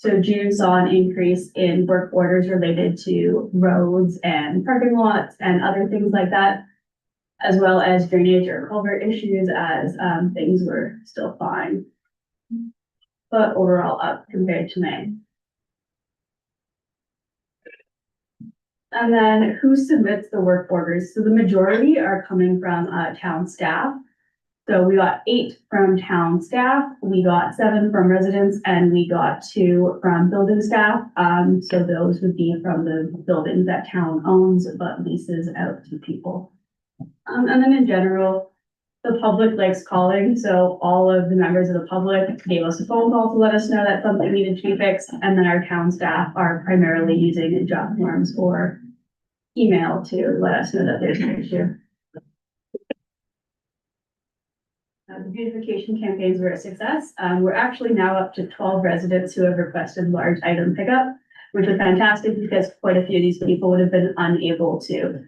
So June saw an increase in work orders related to roads and parking lots and other things like that, as well as drainage or culvert issues as things were still fine. But overall up compared to May. And then who submits the work orders? So the majority are coming from town staff. So we got 8 from town staff, we got 7 from residents, and we got 2 from building staff. So those would be from the buildings that town owns but leases out to people. And then in general, the public likes calling, so all of the members of the public gave us a phone call to let us know that something needed to be fixed, and then our town staff are primarily using job forms or email to let us know that there's an issue. The beautification campaigns were a success. We're actually now up to 12 residents who have requested large item pickup, which is fantastic because quite a few of these people would have been unable to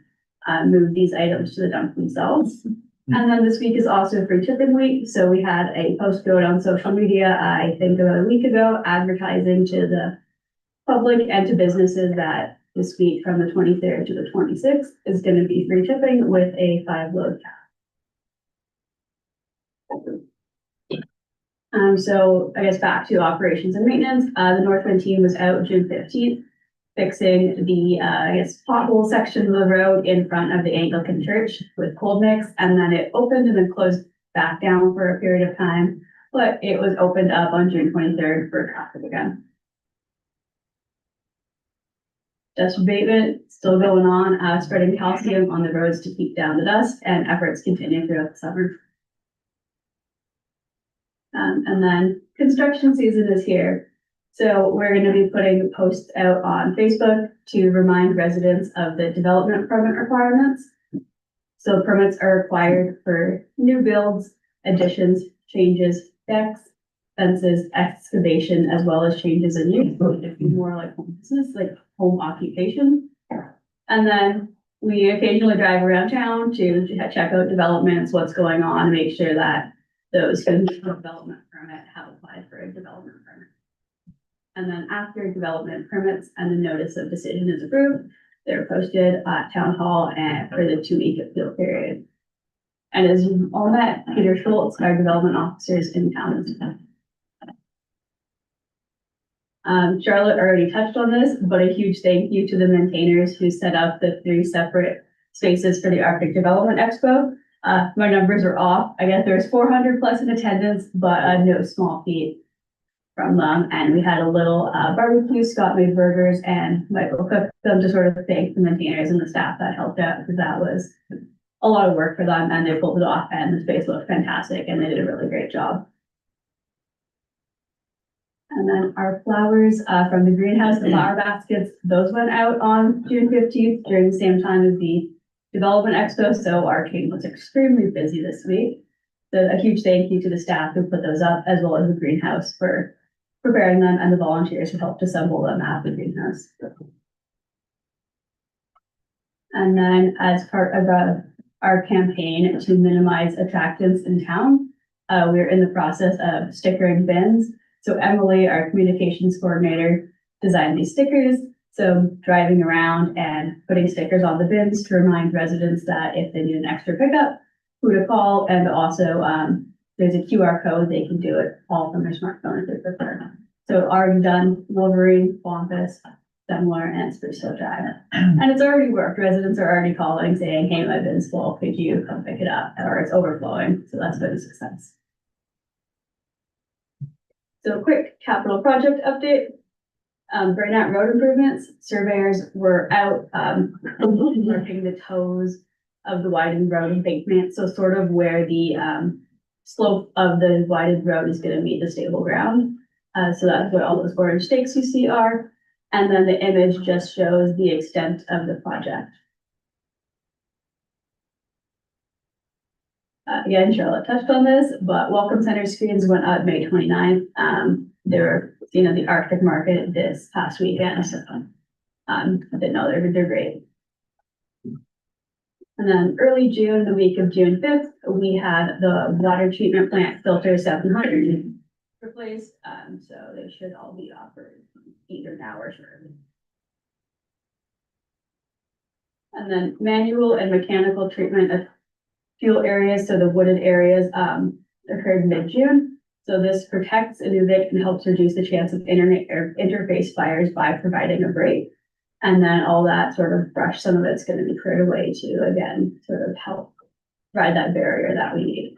move these items to the dump themselves. And then this week is also free tipping week. So we had a post go out on social media, I think about a week ago, advertising to the public and to businesses that this week from the 23rd to the 26th is going to be free tipping with a 5-load cap. So I guess back to operations and maintenance, the Northwind team was out June 15th, fixing the, I guess, pothole section of the road in front of the Anglican church with cold mix. And then it opened and then closed back down for a period of time, but it was opened up on June 23rd for traffic again. Dust abatement still going on, spreading calcium on the roads to keep down the dust, and efforts continue throughout the summer. And then construction season is here. So we're going to be putting posts out on Facebook to remind residents of the development permit requirements. So permits are required for new builds, additions, changes, decks, fences, excavation, as well as changes in use. It'd be more like home business, like home occupation. And then we occasionally drive around town to check out developments, what's going on, make sure that those who need a development permit have applied for a development permit. And then after development permits and the notice of decision is approved, they're posted at town hall and for the 2-week appeal period. And as you've all met, Peter Schultz, our development officers in town. Charlotte already touched on this, but a huge thank you to the maintainers who set up the 3 separate spaces for the Arctic Development Expo. My numbers are off. I guess there's 400 plus in attendance, but no small feat from them. And we had a little barbecue. Scott made burgers and Michael cooked them to sort of thank the maintainers and the staff that helped out, because that was a lot of work for them and they pulled it off and the space looked fantastic and they did a really great job. And then our flowers from the greenhouse, the flower baskets, those went out on June 15th during the same time as the Development Expo. So our team was extremely busy this week. So a huge thank you to the staff who put those up, as well as the greenhouse for preparing them and the volunteers who helped assemble them at the greenhouse. And then as part of our campaign to minimize attractants in town, we're in the process of stickering bins. So Emily, our communications coordinator, designed these stickers. So driving around and putting stickers on the bins to remind residents that if they need an extra pickup, who to call. And also there's a QR code, they can do it all from their smartphone if they prefer. So already done, Wolverine, Wampus, Semler, and Spruce Hill Drive. And it's already worked. Residents are already calling saying, hey, my bin's full, could you come pick it up? Or it's overflowing. So that's been a success. So quick capital project update. Burnett Road improvements, surveyors were out marking the toes of the widened road embankment. So sort of where the slope of the widened road is going to meet the stable ground. So that's what all those orange stakes you see are. And then the image just shows the extent of the project. Again, Charlotte touched on this, but welcome center screens went up May 29th. They were seen at the Arctic market this past weekend. So I didn't know they're great. And then early June, the week of June 5th, we had the water treatment plant filter 700 replaced. So they should all be operating. either now or shortly. And then manual and mechanical treatment of fuel areas, so the wooded areas, occurred mid-June. So this protects Inuvik and helps reduce the chance of internet or interface fires by providing a break. And then all that sort of brush, some of it's gonna be cleared away to, again, sort of help provide that barrier that we need.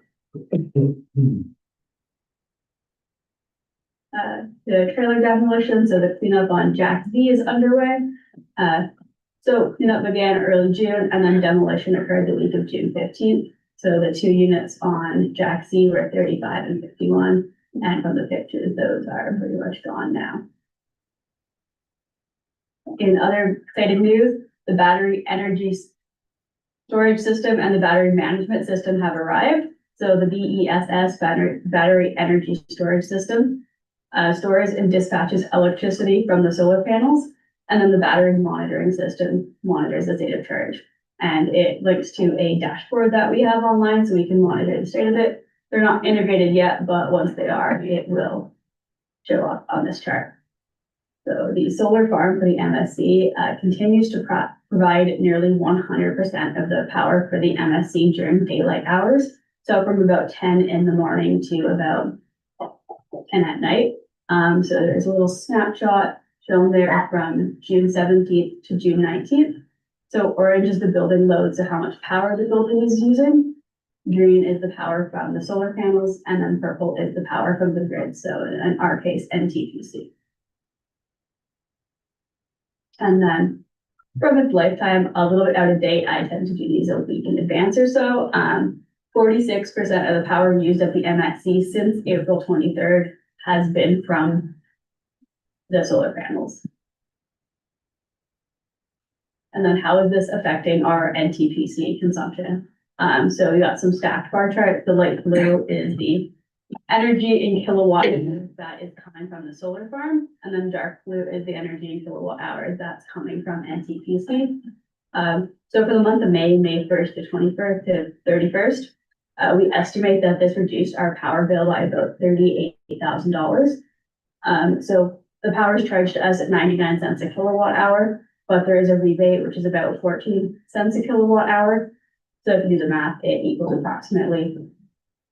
The trailer demolition, so the cleanup on Jack Z is underway. So cleanup began early June and then demolition occurred the week of June 15th. So the 2 units on Jack Z were 35 and 51. And from the pictures, those are pretty much gone now. In other exciting news, the battery energy storage system and the battery management system have arrived. So the BESS battery energy storage system stores and dispatches electricity from the solar panels. And then the battery monitoring system monitors the state of charge. And it links to a dashboard that we have online so we can monitor the state of it. They're not integrated yet, but once they are, it will show up on this chart. So the solar farm for the MSC continues to provide nearly 100% of the power for the MSC during daylight hours. So from about 10 in the morning to about 10 at night. So there's a little snapshot shown there from June 17th to June 19th. So orange is the building load, so how much power the building is using. Green is the power from the solar panels, and then purple is the power from the grid. So in our case, NTPC. And then from its lifetime, a little bit out of date, I tend to do these a week in advance or so. 46% of the power used at the MSC since April 23rd has been from the solar panels. And then how is this affecting our NTPC consumption? So we got some stacked bar charts. The light blue is the energy in kilowatt that is coming from the solar farm. And then dark blue is the energy in kilowatt hours that's coming from NTPC. So for the month of May 1st to 21st to 31st, we estimate that this reduced our power bill by about $38,000. So the power is charged to us at 99 cents a kilowatt hour, but there is a rebate, which is about 14 cents a kilowatt hour. So if you do the math, it equals approximately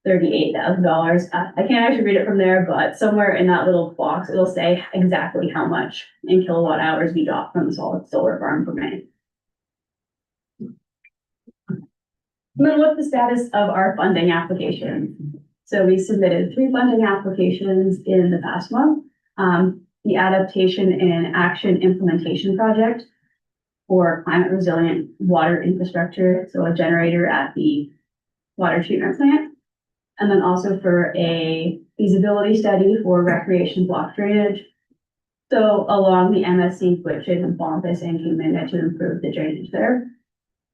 $38,000. I can't actually read it from there, but somewhere in that little box, it'll say exactly how much in kilowatt hours we got from the solar farm for May. And then what's the status of our funding application? So we submitted 3 funding applications in the past month. The Adaptation and Action Implementation Project for climate resilient water infrastructure, so a generator at the water treatment plant. And then also for a feasibility study for recreation block drainage. So along the MSC, Butchon and Bombas and Kingman to improve the drainage there.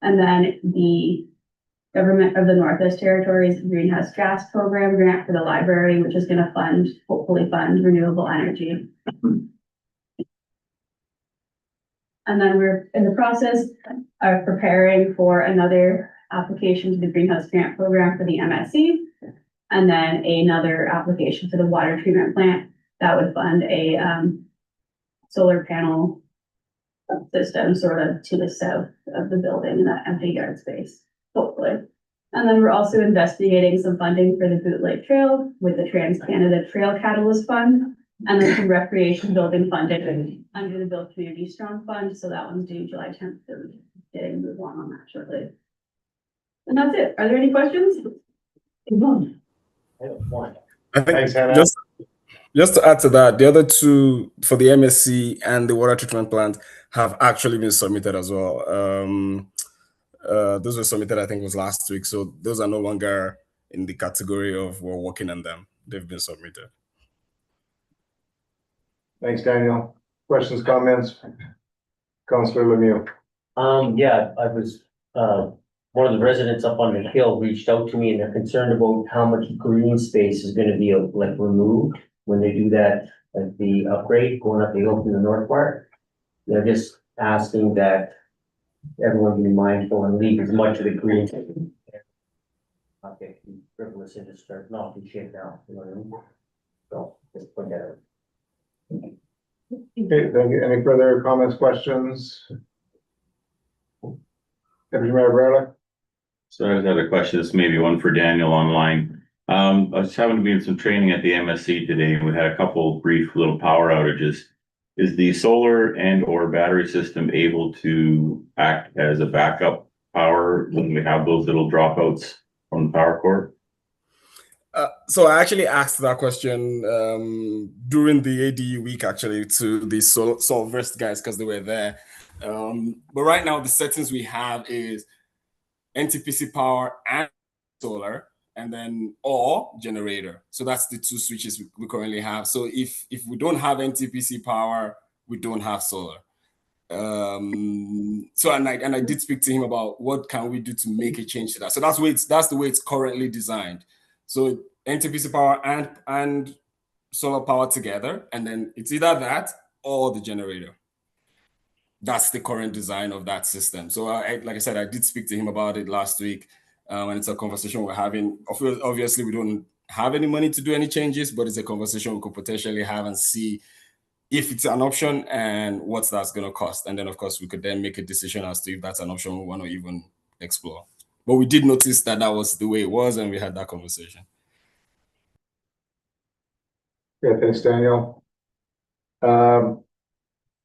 And then the Government of the Northwest Territories Greenhouse Gas Program grant for the library, which is going to hopefully fund renewable energy. And then we're in the process of preparing for another application to the Greenhouse Grant Program for the MSC. And then another application for the water treatment plant that would fund a solar panel system sort of to the south of the building in that empty yard space, hopefully. And then we're also investigating some funding for the Boot Lake Trail with the Trans-Canada Trail Catalyst Fund, and then some recreation building funding under the Build Community Strong Fund. So that one's due July 10th. So we're getting move on that shortly. And that's it. Are there any questions? I think just to add to that, the other 2 for the MSC and the water treatment plant have actually been submitted as well. Those were submitted, I think it was last week. So those are no longer in the category of we're working on them. They've been submitted. Thanks, Daniel. Questions, comments? Councillor Lemieux. Yeah, I was, one of the residents up on the hill reached out to me and they're concerned about how much green space is gonna be like removed when they do that, like the upgrade going up the hill from the north part. They're just asking that everyone be mindful and leave as much of the green. Okay, frivolous and just start knocking shit down, you know what I mean? So, just point that out. Okay, thank you. Any further comments, questions? Deputy Mayor Barrett? So I just had a question, this may be one for Daniel online. I was having to be in some training at the MSC today, and we had a couple brief little power outages. Is the solar and or battery system able to act as a backup power when we have those little dropouts from the power cord? So I actually asked that question during the ADU week, actually, to the Solverst guys because they were there. But right now, the settings we have is NTPC power and solar, and then or generator. So that's the two switches we currently have. So if we don't have NTPC power, we don't have solar. So and I did speak to him about what can we do to make a change to that. So that's the way it's currently designed. So NTPC power and solar power together, and then it's either that or the generator. That's the current design of that system. So like I said, I did speak to him about it last week, and it's a conversation we're having. Obviously, we don't have any money to do any changes, but it's a conversation we could potentially have and see if it's an option and what that's going to cost. And then, of course, we could then make a decision as to if that's an option we want to even explore. But we did notice that was the way it was, and we had that conversation. Yeah, thanks, Daniel.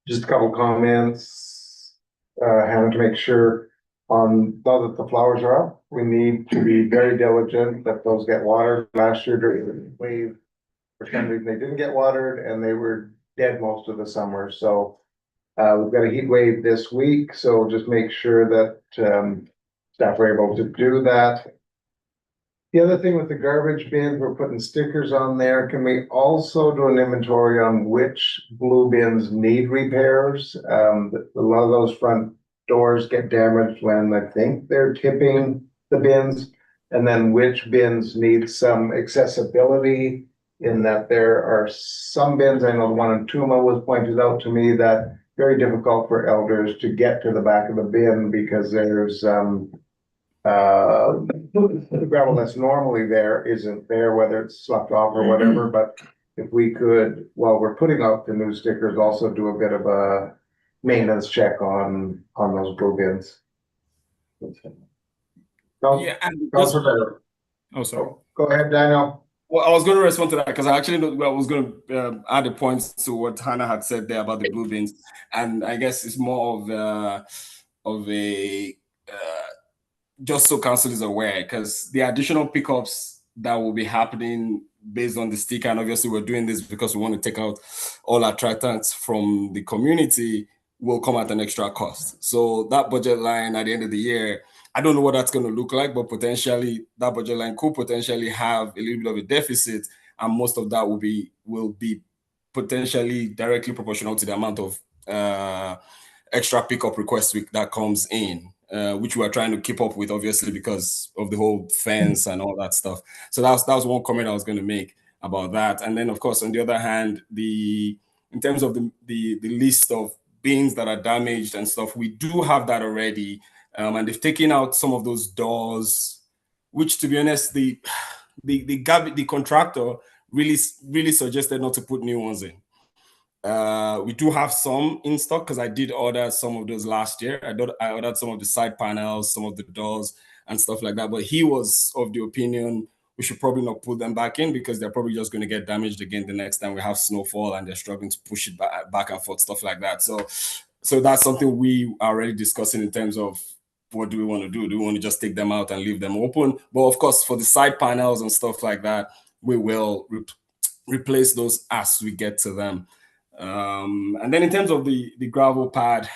Just a couple comments. Having to make sure now that the flowers are up, we need to be very diligent that those get watered. Last year during the wave, for some reason they didn't get watered and they were dead most of the summer. So we've got a heat wave this week, so just make sure that staff are able to do that. The other thing with the garbage bins, we're putting stickers on there. Can we also do an inventory on which blue bins need repairs? A lot of those front doors get damaged when I think they're tipping the bins. And then which bins need some accessibility in that there are some bins, I know the one in Tuma was pointed out to me, that very difficult for elders to get to the back of the bin because there's the gravel that's normally there isn't there, whether it's sloughed off or whatever. But if we could, while we're putting out the new stickers, also do a bit of a maintenance check on those blue bins. Yeah, and oh, sorry. Go ahead, Daniel. Well, I was going to respond to that because I actually was going to add a point to what Hannah had said there about the blue bins, and I guess it's more of a just so council is aware, because the additional pickups that will be happening based on the sticker, and obviously we're doing this because we want to take out all attractants from the community, will come at an extra cost. So that budget line at the end of the year, I don't know what that's going to look like, but potentially that budget line could potentially have a little bit of a deficit, and most of that will be potentially directly proportional to the amount of extra pickup request that comes in, which we are trying to keep up with, obviously, because of the whole fence and all that stuff. So that was one comment I was going to make about that. And then, of course, on the other hand, in terms of the list of bins that are damaged and stuff, we do have that already. And they've taken out some of those doors, which, to be honest, the contractor really suggested not to put new ones in. We do have some in stock because I did order some of those last year. I ordered some of the side panels, some of the doors and stuff like that. But he was of the opinion we should probably not put them back in because they're probably just going to get damaged again the next time we have snowfall and they're struggling to push it back and forth, stuff like that. So that's something we are already discussing in terms of what do we want to do? Do we want to just take them out and leave them open? But of course, for the side panels and stuff like that, we will replace those as we get to them. And then in terms of the gravel pad,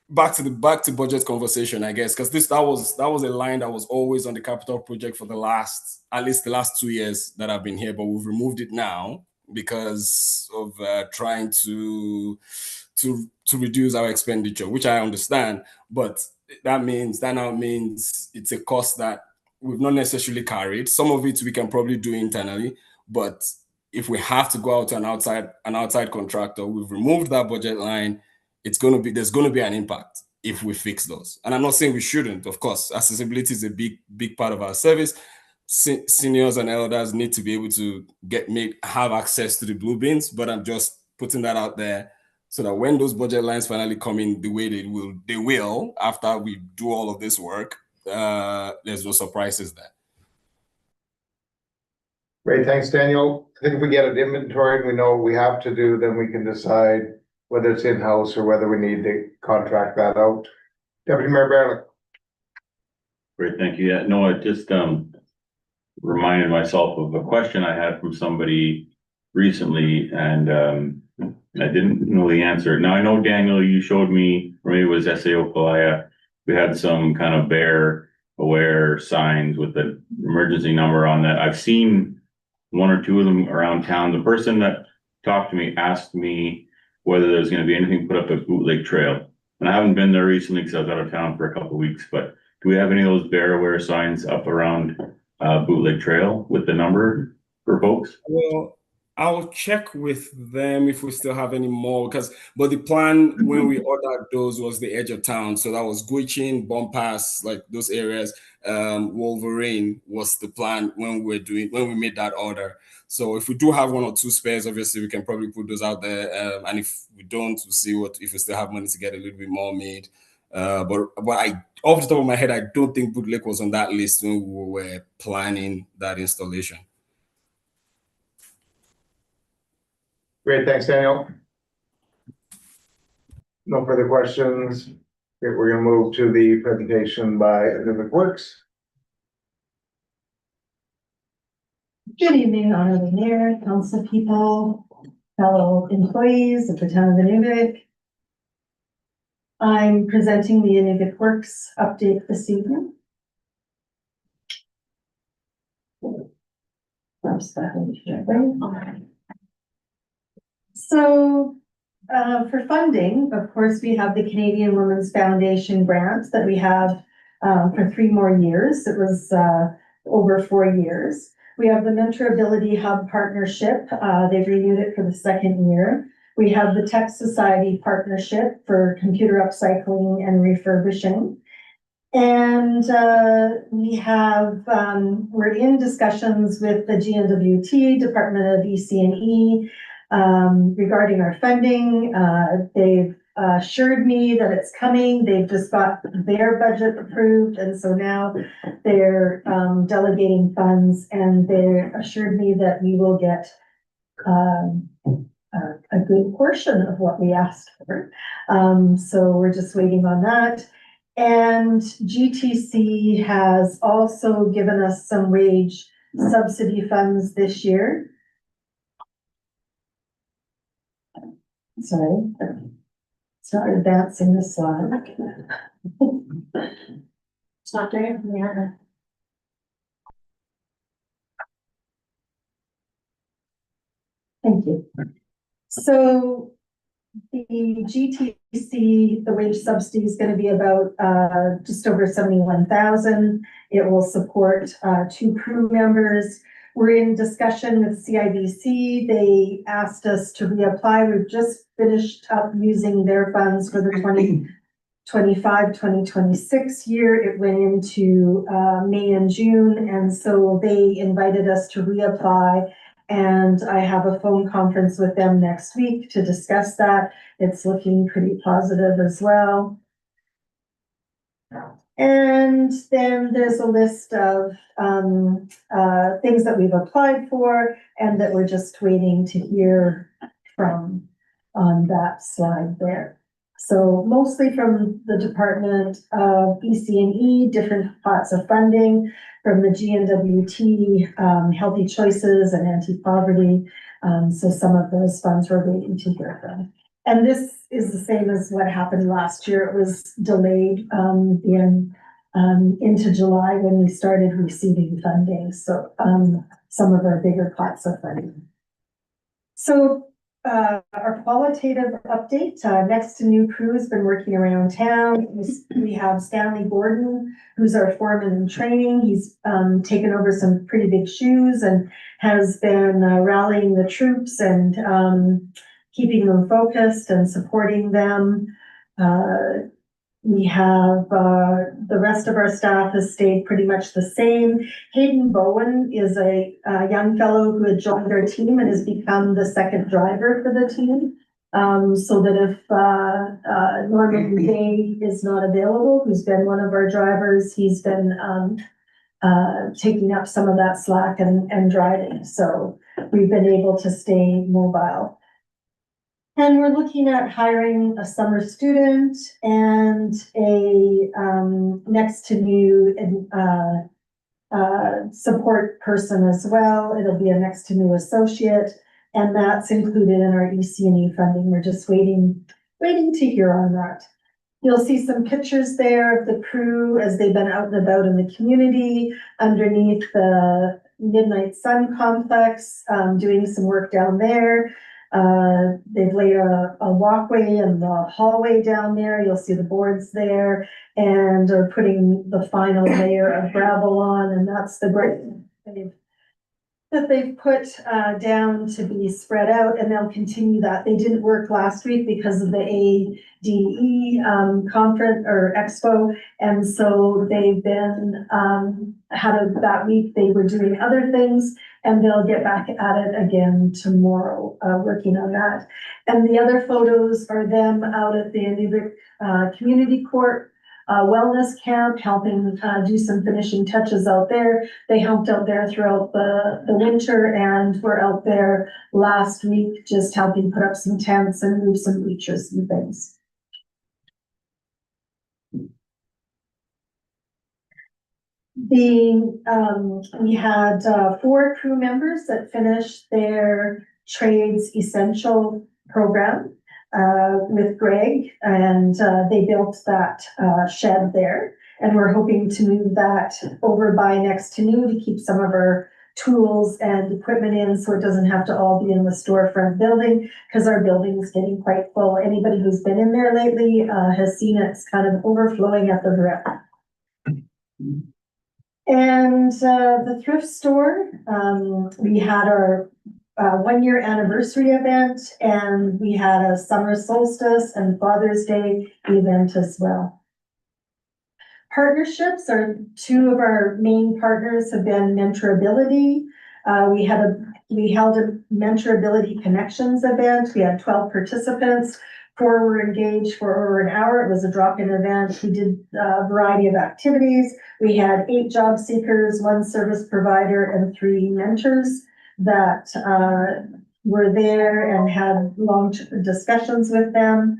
back to budget conversation, I guess, because that was a line that was always on the capital project for at least the last 2 years that I've been here, but we've removed it now because of trying to reduce our expenditure, which I understand, but that now means it's a cost that we've not necessarily carried. Some of it we can probably do internally, but if we have to go out to an outside contractor, we've removed that budget line. There's going to be an impact if we fix those. And I'm not saying we shouldn't. Of course, accessibility is a big part of our service. Seniors and elders need to be able to have access to the blue bins, but I'm just putting that out there so that when those budget lines finally come in the way they will after we do all of this work, there's no surprises there. Great, thanks, Daniel. I think if we get it inventoried, and we know what we have to do, then we can decide whether it's in-house or whether we need to contract that out. Deputy Mayor Barlick. Great, thank you. Yeah, no, it just reminded myself of a question I had from somebody recently, and I didn't know the answer. Now I know, Daniel, you showed me, or maybe it was SAO Palaya, we had some kind of bear aware signs with the emergency number on that. I've seen one or two of them around town. The person that talked to me asked me whether there's going to be anything put up at Boot Lake Trail, and I haven't been there recently because I was out of town for a couple of weeks. But do we have any of those bear aware signs up around Boot Lake Trail with the number for folks? Well, I'll check with them if we still have any more, but the plan when we ordered those was the edge of town. So that was Guichin, Bompas, like those areas. Wolverine was the plan when we made that order. So if we do have one or two spares, obviously we can probably put those out there. And if we don't, we'll see if we still have money to get a little bit more made. But I, off the top of my head, I don't think Boot Lake was on that list when we were planning that installation. Great, thanks, Daniel. No further questions. Okay, we're gonna move to the presentation by Inuvik Works. Good evening, honorable mayor, council people, fellow employees of the town of Inuvik. I'm presenting the Inuvik Works update this evening. So for funding, of course, we have the Canadian Women's Foundation grant that we have for 3 more years. It was over 4 years. We have the Mentorability Hub partnership. They've renewed it for the 2nd year. We have the Tech Society partnership for computer upcycling and refurbishing. And we have, we're in discussions with the GNWT, Department of EC&E, regarding our funding. They've assured me that it's coming. They've just got their budget approved. And so now they're delegating funds, and they assured me that we will get a good portion of what we asked for. So we're just waiting on that. And GTC has also given us some wage subsidy funds this year. Sorry, it's not advancing the slide. It's not there. Yeah. Thank you. So the GTC, the wage subsidy is going to be about just over 71,000. It will support 2 crew members. We're in discussion with CIBC. They asked us to reapply. We've just finished up using their funds for the 2025-2026 year. It went into May and June, and so they invited us to reapply. And I have a phone conference with them next week to discuss that. It's looking pretty positive as well. And then there's a list of things that we've applied for and that we're just waiting to hear from on that slide there. So mostly from the Department of EC&E, different pots of funding, from the GNWT, Healthy Choices and Anti-Poverty. So some of those funds we're waiting to hear from. And this is the same as what happened last year. It was delayed into July when we started receiving funding. So some of our bigger pots of funding. So our qualitative update, next to new crew has been working around town. We have Stanley Gordon, who's our foreman in training. He's taken over some pretty big shoes and has been rallying the troops and keeping them focused and supporting them. We have, the rest of our staff has stayed pretty much the same. Hayden Bowen is a young fellow who had joined our team and has become the second driver for the team. So that if Norman Day is not available, who's been one of our drivers, he's been taking up some of that slack and driving. So we've been able to stay mobile. And we're looking at hiring a summer student and a next to new support person as well. It'll be a next to new associate, and that's included in our EC&E funding. We're just waiting to hear on that. You'll see some pictures there of the crew as they've been out and about in the community underneath the Midnight Sun complex, doing some work down there. They've laid a walkway and the hallway down there. You'll see the boards there, and are putting the final layer of gravel on, and that's the brick that they've put down to be spread out, and they'll continue that. They didn't work last week because of the ADE conference or expo, and so they've been that week they were doing other things, and they'll get back at it again tomorrow, working on that. And the other photos are them out at the Inuvik Community Court wellness camp, helping do some finishing touches out there. They helped out there throughout the winter, and were out there last week just helping put up some tents and move some bleachers and things. We had 4 crew members that finished their trades essential program with Greg, and they built that shed there, and we're hoping to move that over by next to new to keep some of our tools and equipment in, so it doesn't have to all be in the storefront building, because our building is getting quite full. Anybody who's been in there lately has seen it's kind of overflowing at the rip. And the thrift store, we had our 1-year anniversary event, and we had a summer solstice and Father's Day event as well. Partnerships are 2 of our main partners have been Mentorability. We held a Mentorability Connections event. We had 12 participants. 4 were engaged for over an hour. It was a drop-in event. We did a variety of activities. We had 8 job seekers, 1 service provider, and 3 mentors that were there and had long discussions with them.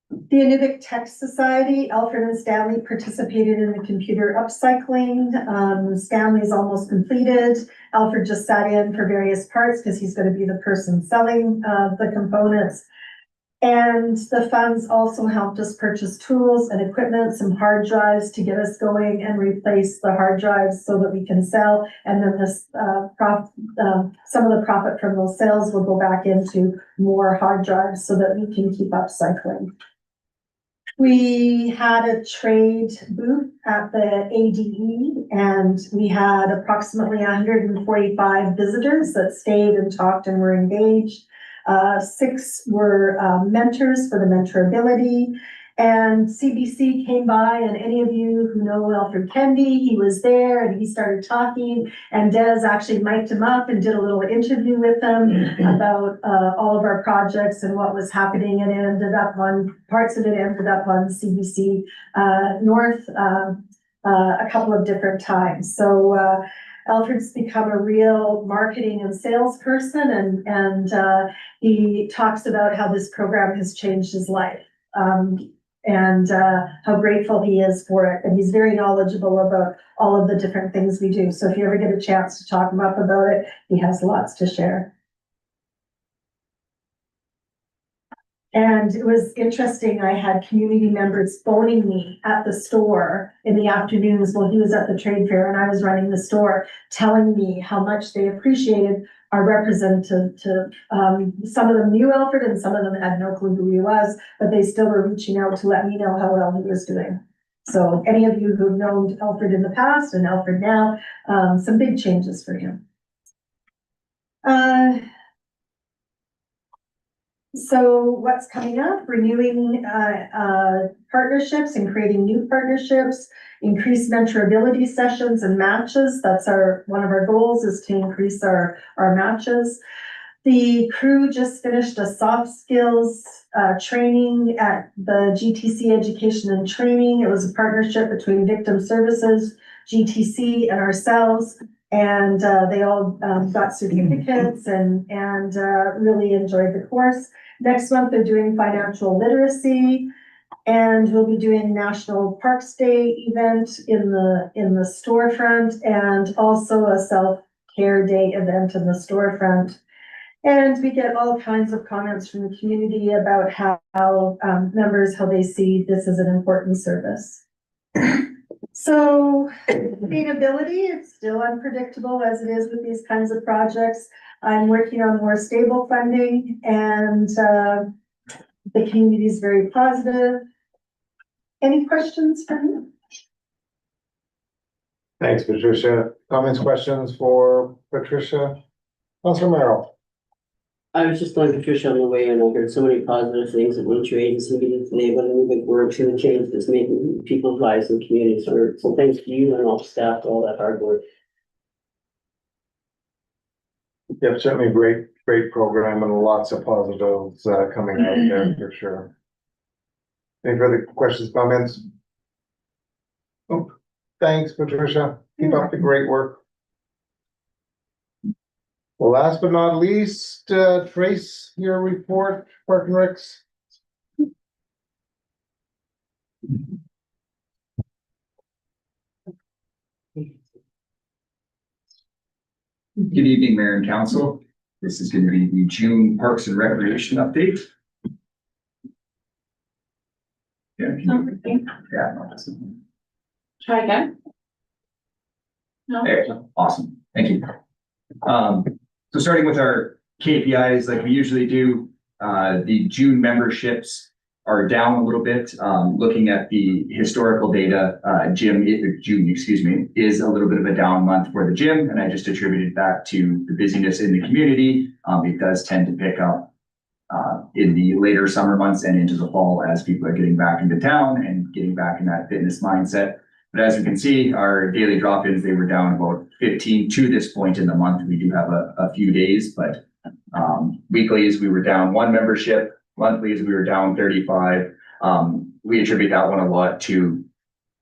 The Inuvik Tech Society, Alfred and Stanley participated in the computer upcycling. Stanley's almost completed. Alfred just sat in for various parts because he's going to be the person selling the components. And the funds also helped us purchase tools and equipment, some hard drives to get us going and replace the hard drives so that we can sell. And then this some of the profit from those sales will go back into more hard drives so that we can keep upcycling. We had a trade booth at the ADE, and we had approximately 145 visitors that stayed and talked and were engaged. 6 were mentors for the Mentorability, and CBC came by, and any of you who know Alfred Kendi, he was there and he started talking, and Des actually mic'd him up and did a little interview with him about all of our projects and what was happening, and parts of it ended up on CBC North a couple of different times. So Alfred's become a real marketing and sales person, and he talks about how this program has changed his life, and how grateful he is for it. And he's very knowledgeable about all of the different things we do. So if you ever get a chance to talk him up about it, he has lots to share. And it was interesting, I had community members phoning me at the store in the afternoons while he was at the trade fair and I was running the store, telling me how much they appreciated our representative. Some of them knew Alfred and some of them had no clue who he was, but they still were reaching out to let me know how well he was doing. So any of you who've known Alfred in the past and Alfred now, some big changes for him. So what's coming up, renewing partnerships and creating new partnerships, increase mentorability sessions and matches. That's one of our goals is to increase our matches. The crew just finished a soft skills training at the GTC Education and Training. It was a partnership between Victim Services, GTC, and ourselves. And they all got certificates and really enjoyed the course. Next month, they're doing financial literacy, and we'll be doing National Parks Day event in the storefront, and also a self-care day event in the storefront. And we get all kinds of comments from the community about how members, how they see this as an important service. So sustainability, it's still unpredictable as it is with these kinds of projects. I'm working on more stable funding, and the community is very positive. Any questions for me? Thanks, Patricia. Comments, questions for Patricia? Councilor Merrill. I was just telling Patricia on the way, and I heard so many positive things at nature agency meeting today, but Inuvik works in the change that's making people's lives and communities work. So thanks to you and all the staff for all that hard work. Yep, certainly great program and lots of positives coming out there for sure. Any further questions, comments? Oh, thanks, Patricia. Keep up the great work. Well, last but not least, Trace, your report, Park and Recs. Good evening, Mayor and Council. This is going to be the June Parks and Recreation update. Yeah. Try again? No. There, awesome. Thank you. So starting with our KPIs, like we usually do, the June memberships are down a little bit. Looking at the historical data, June, is a little bit of a down month for the gym, and I just attributed that to the busyness in the community. It does tend to pick up in the later summer months and into the fall as people are getting back into town and getting back in that fitness mindset. But as you can see, our daily drop-ins, they were down about 15 to this point in the month. We do have a few days, but weeklies, we were down 1 membership. Monthlies, we were down 35. We attribute that one a lot to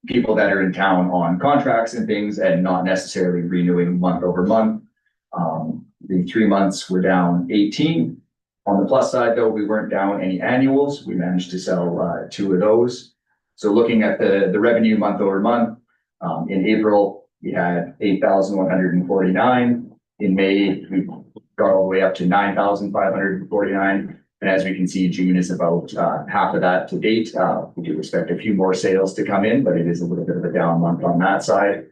people that are in town on contracts and things and not necessarily renewing month over month. The 3 months were down 18. On the plus side, though, we weren't down any annuals. We managed to sell 2 of those. So looking at the revenue month over month, in April, we had 8,149. In May, we got all the way up to 9,549. And as we can see, June is about half of that to date. We do expect a few more sales to come in, but it is a little bit of a down month on that side,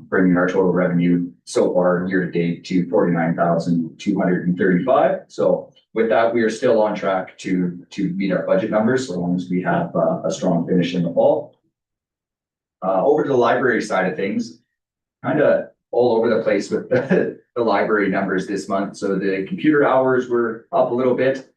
bringing our total revenue so far year to date to 49,235. So with that, we are still on track to meet our budget numbers, so long as we have a strong finish in the fall. Over to the library side of things, kind of all over the place with the library numbers this month. So the computer hours were up a little bit,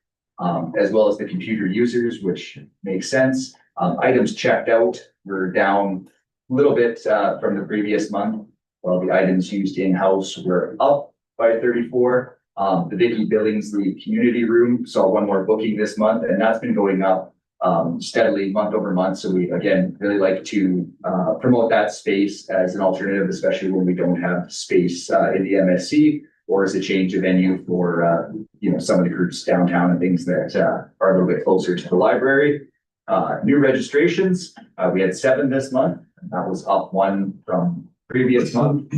as well as the computer users, which makes sense. Items checked out were down a little bit from the previous month, while the items used in-house were up by 34. The Vicky Billingsley Community Room saw 1 more booking this month, and that's been going up steadily month over month. So we, again, really like to promote that space as an alternative, especially when we don't have space in the MSC or as a change of venue for, some of the groups downtown and things that are a little bit closer to the library. New registrations, we had 7 this month. That was up 1 from previous month.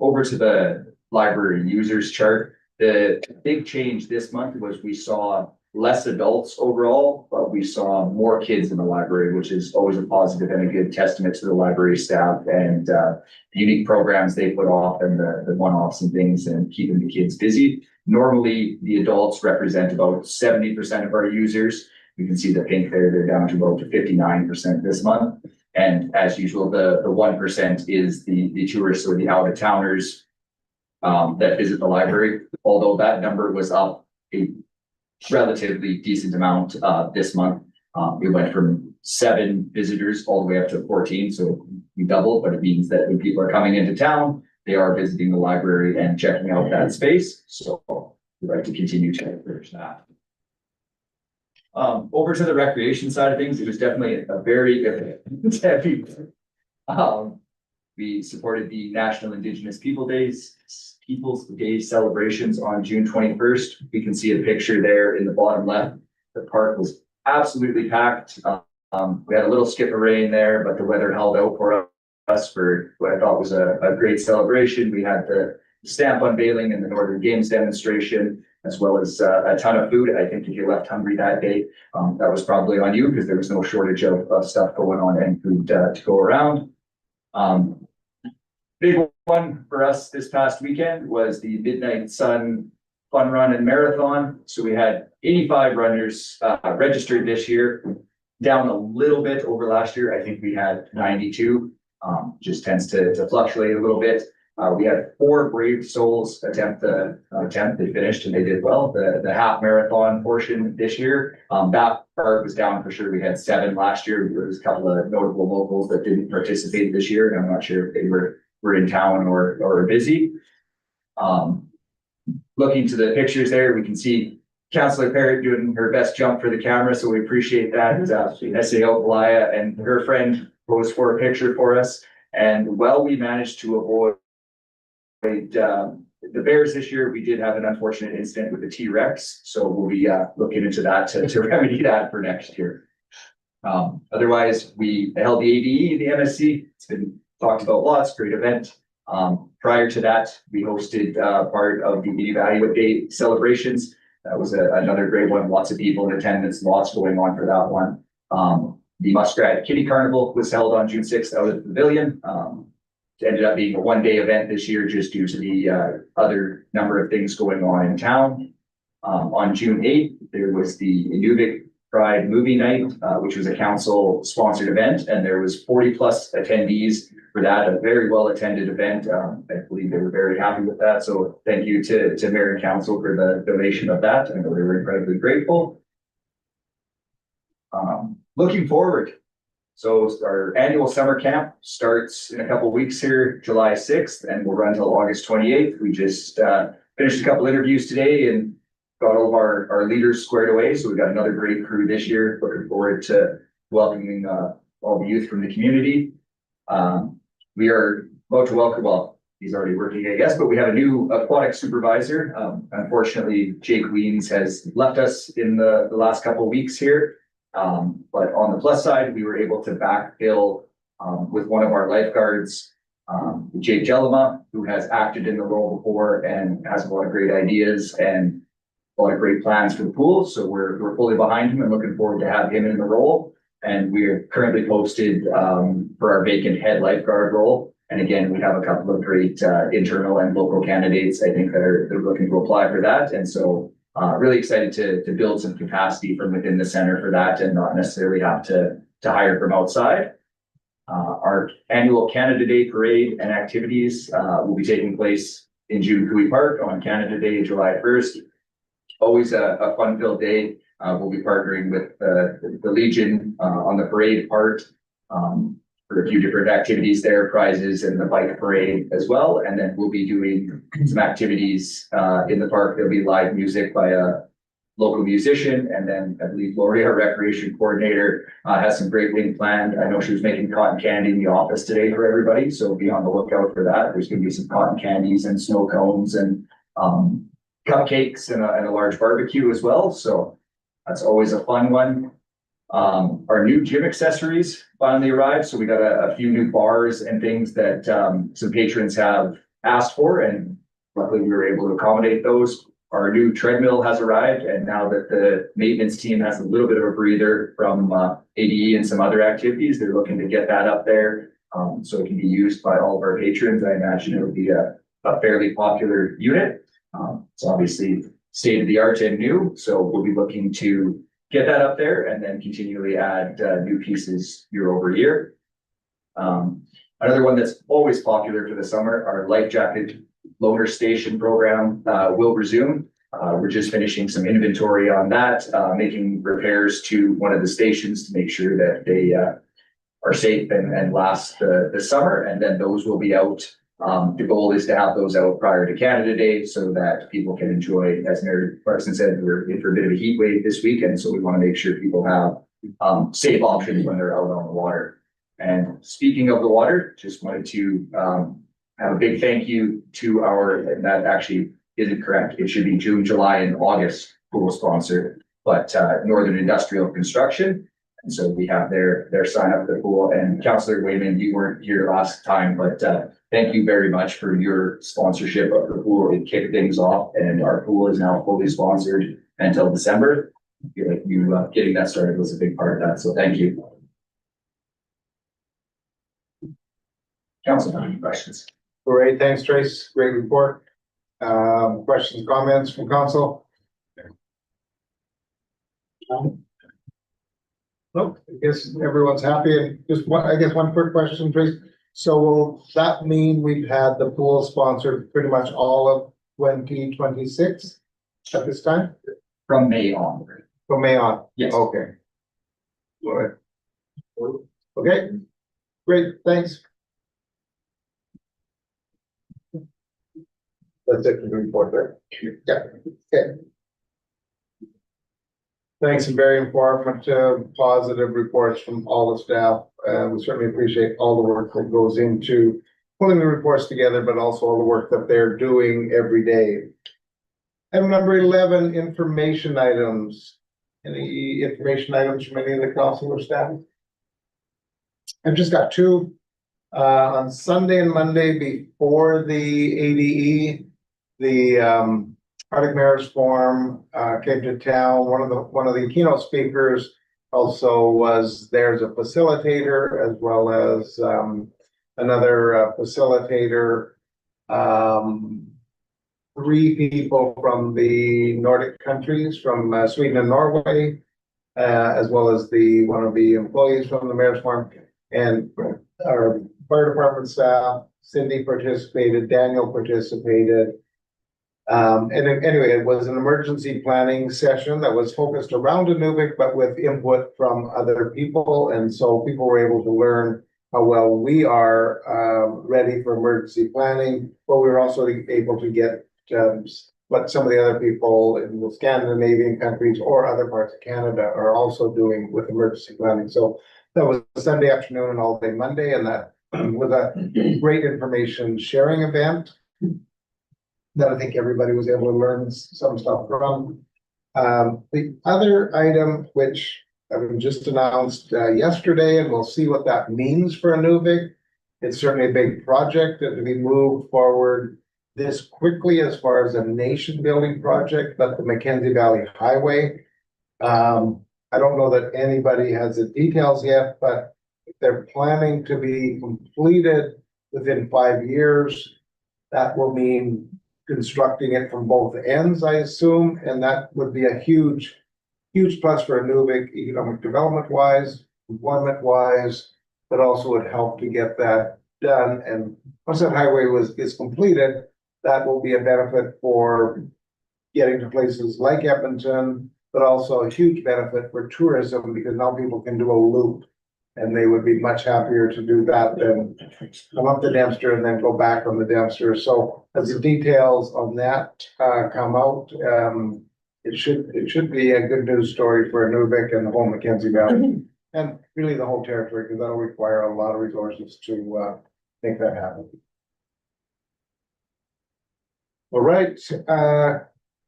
Over to the library users chart. The big change this month was we saw less adults overall, but we saw more kids in the library, which is always a positive and a good testament to the library staff and the unique programs they put off and the one-offs and things and keeping the kids busy. Normally, the adults represent about 70% of our users. You can see the pink there, they're down to about 59% this month. And as usual, the 1% is the tourists or the out-of-towners that visit the library, although that number was up relatively decent amount, this month. We went from 7 visitors all the way up to 14, so we doubled, but it means that when people are coming into town, they are visiting the library and checking out that space, so we'd like to continue to encourage that. Over to the recreation side of things, it was definitely a very heavy. We supported the National Indigenous Peoples Day celebrations on June 21st. We can see a picture there in the bottom left. The park was absolutely packed. We had a little skip of rain there, but the weather held out for us for what I thought was a great celebration. We had the stamp unveiling and the Northern Games demonstration, as well as a ton of food. I think if you left hungry that day, that was probably on you because there was no shortage of stuff going on and food to go around. Big one for us this past weekend was the Midnight Sun Fun Run and Marathon. So we had 85 runners registered this year, down a little bit over last year. I think we had 92, just tends to fluctuate a little bit. We had 4 brave souls attempt. They finished and they did well. The half marathon portion this year, that part was down for sure. We had 7 last year. There was a couple of notable locals that didn't participate this year, and I'm not sure if they were in town or busy. Looking to the pictures there, we can see Councillor Parrott doing her best jump for the camera, so we appreciate that. SAO Belaya and her friend posed for a picture for us, and while we managed to avoid the bears this year, we did have an unfortunate incident with the T-Rex, so we'll be looking into that to remedy that for next year. Otherwise, we held the ADE, the MSC. It's been talked about lots, great event. Prior to that, we hosted part of the Inuvik Day celebrations. That was another great one. Lots of people in attendance, lots going on for that one. The Muskrat Kitty Carnival was held on June 6th out at the Pavilion. It ended up being a one-day event this year just due to the other number of things going on in town. On June 8th, there was the Inuvik Pride Movie Night, which was a council-sponsored event, and there was 40+ attendees for that. A very well-attended event. I believe they were very happy with that. So thank you to Mayor and Council for the donation of that. I know they were incredibly grateful. Looking forward. So our annual summer camp starts in a couple of weeks here, July 6th, and will run until August 28th. We just finished a couple interviews today and got all of our leaders squared away. So we've got another great crew this year. Looking forward to welcoming all the youth from the community. We are about to welcome, well, he's already working, I guess, but we have a new aquatic supervisor. Unfortunately, Jake Weens has left us in the last couple of weeks here. But on the plus side, we were able to backfill with one of our lifeguards, Jake Jellema, who has acted in the role before and has a lot of great ideas and a lot of great plans for the pool. So we're fully behind him and looking forward to have him in the role. And we are currently posted for our vacant head lifeguard role. And again, we have a couple of great internal and local candidates, I think, that are looking to apply for that. And so really excited to build some capacity from within the center for that and not necessarily have to hire from outside. Our annual Canada Day parade and activities will be taking place in June Cooey Park on Canada Day, July 1st. Always a fun-filled day. We'll be partnering with the Legion on the parade part for a few different activities there, prizes and the bike parade as well. And then we'll be doing some activities in the park. There'll be live music by a local musician. And then I believe Lori, our recreation coordinator, has some great things planned. I know she was making cotton candy in the office today for everybody. So be on the lookout for that. There's going to be some cotton candies and snow cones and cupcakes and a large barbecue as well. So that's always a fun one. Our new gym accessories finally arrived. So we got a few new bars and things that some patrons have asked for, and luckily we were able to accommodate those. Our new treadmill has arrived, and now that the maintenance team has a little bit of a breather from ADE and some other activities, they're looking to get that up there so it can be used by all of our patrons. I imagine it would be a fairly popular unit. It's obviously state of the art and new, so we'll be looking to get that up there and then continually add new pieces year over year. Another one that's always popular for the summer, our life jacket loaner station program will resume. We're just finishing some inventory on that, making repairs to one of the stations to make sure that they are safe and last the summer, and then those will be out. The goal is to have those out prior to Canada Day so that people can enjoy, as Mary Clarkson said, we're in for a bit of a heat wave this weekend, so we want to make sure people have safe options when they're out on the water. And speaking of the water, just wanted to have a big thank you to and that actually isn't correct. It should be June, July, and August pool sponsor, but Northern Industrial Construction. And so we have their sign up for the pool. And Councillor Wayman, you weren't here last time, but thank you very much for your sponsorship of the pool. It kicked things off, and our pool is now fully sponsored until December. I feel like you getting that started was a big part of that. So thank you. Council, any questions? Great, thanks, Trace. Great report. Questions, comments from council? Nope, I guess everyone's happy. And just one quick question, Trace. So will that mean we've had the pool sponsored pretty much all of 2026 at this time? From May onward. From May on? Yes. Okay. All right. Okay, great, thanks. That's it for the report there. Yeah, okay. Thanks, and very informative, positive reports from all the staff. We certainly appreciate all the work that goes into pulling the reports together, but also all the work that they're doing every day. Item number 11, information items. Any information items from any of the council or staff? I've just got two. On Sunday and Monday before the ADE, the Arctic Mayor's Forum came to town. One of the keynote speakers also was there as a facilitator, as well as another facilitator. 3 people from the Nordic countries, from Sweden and Norway, as well as one of the employees from the Mayor's Forum, and our fire department staff. Cindy participated, Daniel participated. Anyway, it was an emergency planning session that was focused around Inuvik, but with input from other people. And so people were able to learn how well we are ready for emergency planning, but we were also able to get what some of the other people in the Scandinavian countries or other parts of Canada are also doing with emergency planning. So that was Sunday afternoon and all day Monday, and that was a great information sharing event that I think everybody was able to learn some stuff from. The other item, which I mean, just announced yesterday, and we'll see what that means for Inuvik. It's certainly a big project that to be moved forward this quickly as far as a nation building project, but the Mackenzie Valley Highway. I don't know that anybody has the details yet, but they're planning to be completed within 5 years. That will mean constructing it from both ends, I assume, and that would be a huge plus for Inuvik, economic development wise, employment wise, but also would help to get that done. And once that highway is completed, that will be a benefit for getting to places like Edmonton, but also a huge benefit for tourism, because now people can do a loop, and they would be much happier to do that than come up the Dempster and then go back on the Dempster. So as the details on that come out, it should be a good news story for Inuvik and the whole Mackenzie Valley, and really the whole territory, because that'll require a lot of resources to make that happen. All right,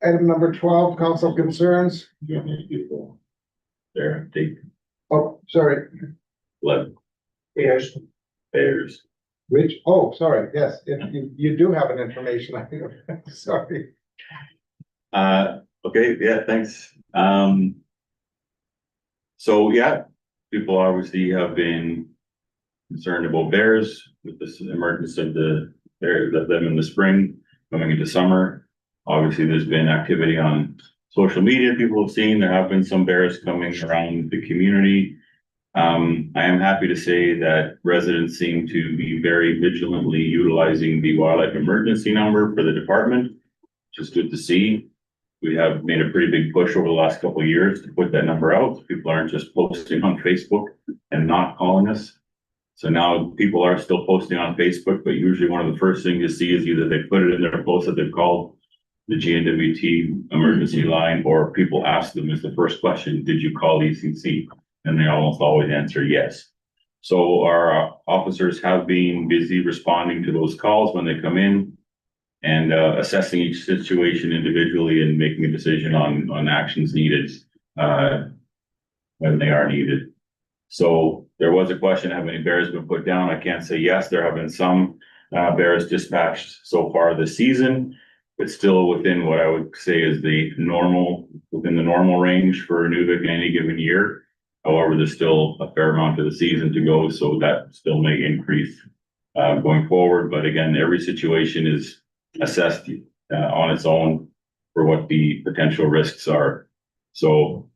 item number 12, council concerns. There, take Oh, sorry, 11. Bears. Bears. Rich, oh, sorry, yes, you do have an information, I think, sorry. Okay, yeah, thanks. So yeah, people obviously have been concerned about bears with this emergence of the bears that them in the spring coming into summer. Obviously, there's been activity on social media. People have seen there have been some bears coming around the community. I am happy to say that residents seem to be very vigilantly utilizing the wildlife emergency number for the department, which is good to see. we have made a pretty big push over the last couple of years to put that number out. People aren't just posting on Facebook and not calling us. So now people are still posting on Facebook, but usually one of the first things you see is either they put it in their post that they've called the GNWT emergency line, or people ask them as the first question, did you call ECC? And they almost always answer yes. So our officers have been busy responding to those calls when they come in and assessing each situation individually and making a decision on actions needed when they are needed. So there was a question, have any bears been put down? I can't say yes. There have been some bears dispatched so far this season, but still within what I would say is within the normal range for Inuvik in any given year. However, there's still a fair amount of the season to go, so that still may increase going forward. But again, every situation is assessed on its own for what the potential risks are. So,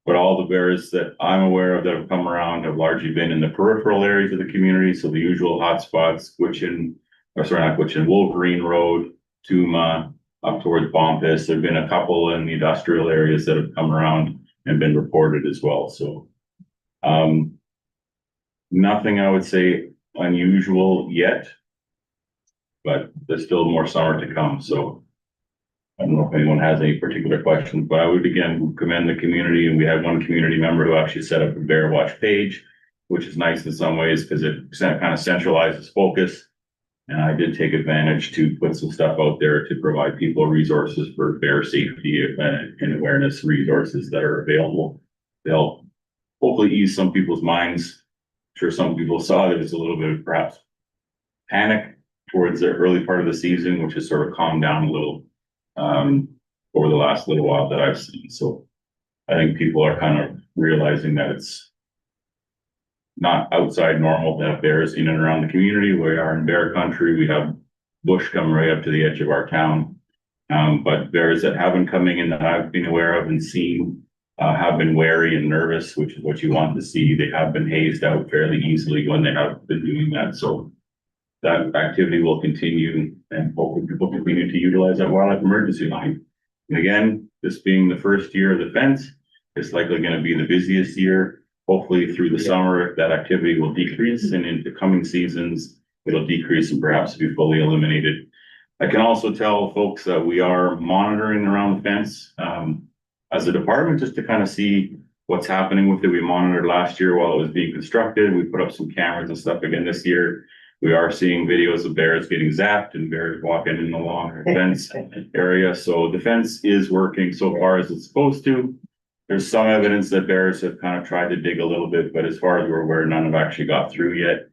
but all the bears that I'm aware of that have come around have largely been in the peripheral areas of the community. So the usual hotspots, Wolverine Road, Tuma, up towards Bompus. There've been a couple in the industrial areas that have come around and been reported as well. So nothing I would say unusual yet, but there's still more summer to come. So I don't know if anyone has any particular questions, but I would again commend the community. And we had one community member who actually set up a bear watch page, which is nice in some ways because it kind of centralizes focus. And I did take advantage to put some stuff out there to provide people resources for bear safety and awareness resources that are available to help hopefully ease some people's minds. I'm sure some people saw there was a little bit of perhaps panic towards the early part of the season, which has sort of calmed down a little over the last little while that I've seen. So I think people are kind of realizing that it's not outside normal to have bears in and around the community. We are in bear country. We have bush come right up to the edge of our town. But bears that have been coming in that I've been aware of and seen have been wary and nervous, which is what you want to see. They have been hazed out fairly easily when they have been doing that. So that activity will continue and hopefully people continue to utilize that wildlife emergency line. And again, this being the first year of the fence, it's likely going to be the busiest year. Hopefully through the summer, that activity will decrease, and into coming seasons, it'll decrease and perhaps be fully eliminated. I can also tell folks that we are monitoring around the fence as a department just to kind of see what's happening with it. We monitored last year while it was being constructed. We put up some cameras and stuff again this year. We are seeing videos of bears getting zapped and bears walking in along the fence area. So the fence is working so far as it's supposed to. There's some evidence that bears have kind of tried to dig a little bit, but as far as we're aware, none have actually got through yet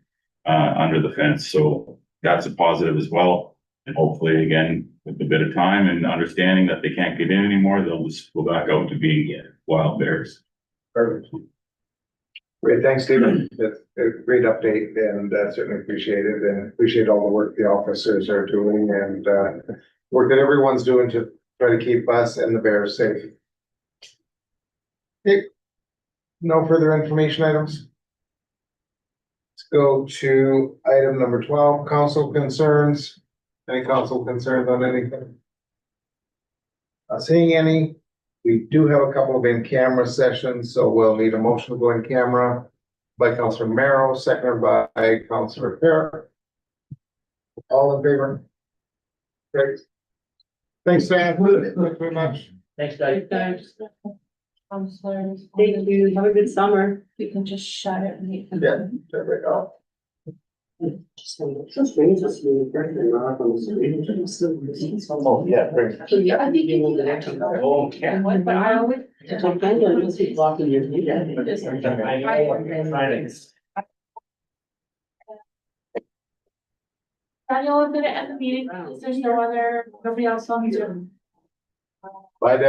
under the fence. So that's a positive as well. And hopefully, again, with a bit of time and understanding that they can't get in anymore, they'll just go back out to being wild bears. Perfect. Great, thanks, Stephen. That's a great update and certainly appreciate it, and appreciate all the work the officers are doing and work that everyone's doing to try to keep us and the bears safe. Okay. No further information items. Let's go to item number 12, council concerns. Any council concerns on anything? Not seeing any. We do have a couple of in-camera sessions, so we'll need a motion to go in camera by Councilor Merrow, seconded by Councilor Fair. All in favor? Great. Thanks, Sam. Thank you very much. Thanks, guys. Thank you. Have a good summer. You can just shut it. Yeah, there we go. Some strange to see Brendan Rock on the screen. Oh, yeah, great. So yeah, I think you need the next one. Oh, yeah. But I always. I'm kind of must be blocking your view. I'm trying to. Daniel, I'm gonna end the meeting, because there's no other, nobody else on Zoom. Bye, Dan.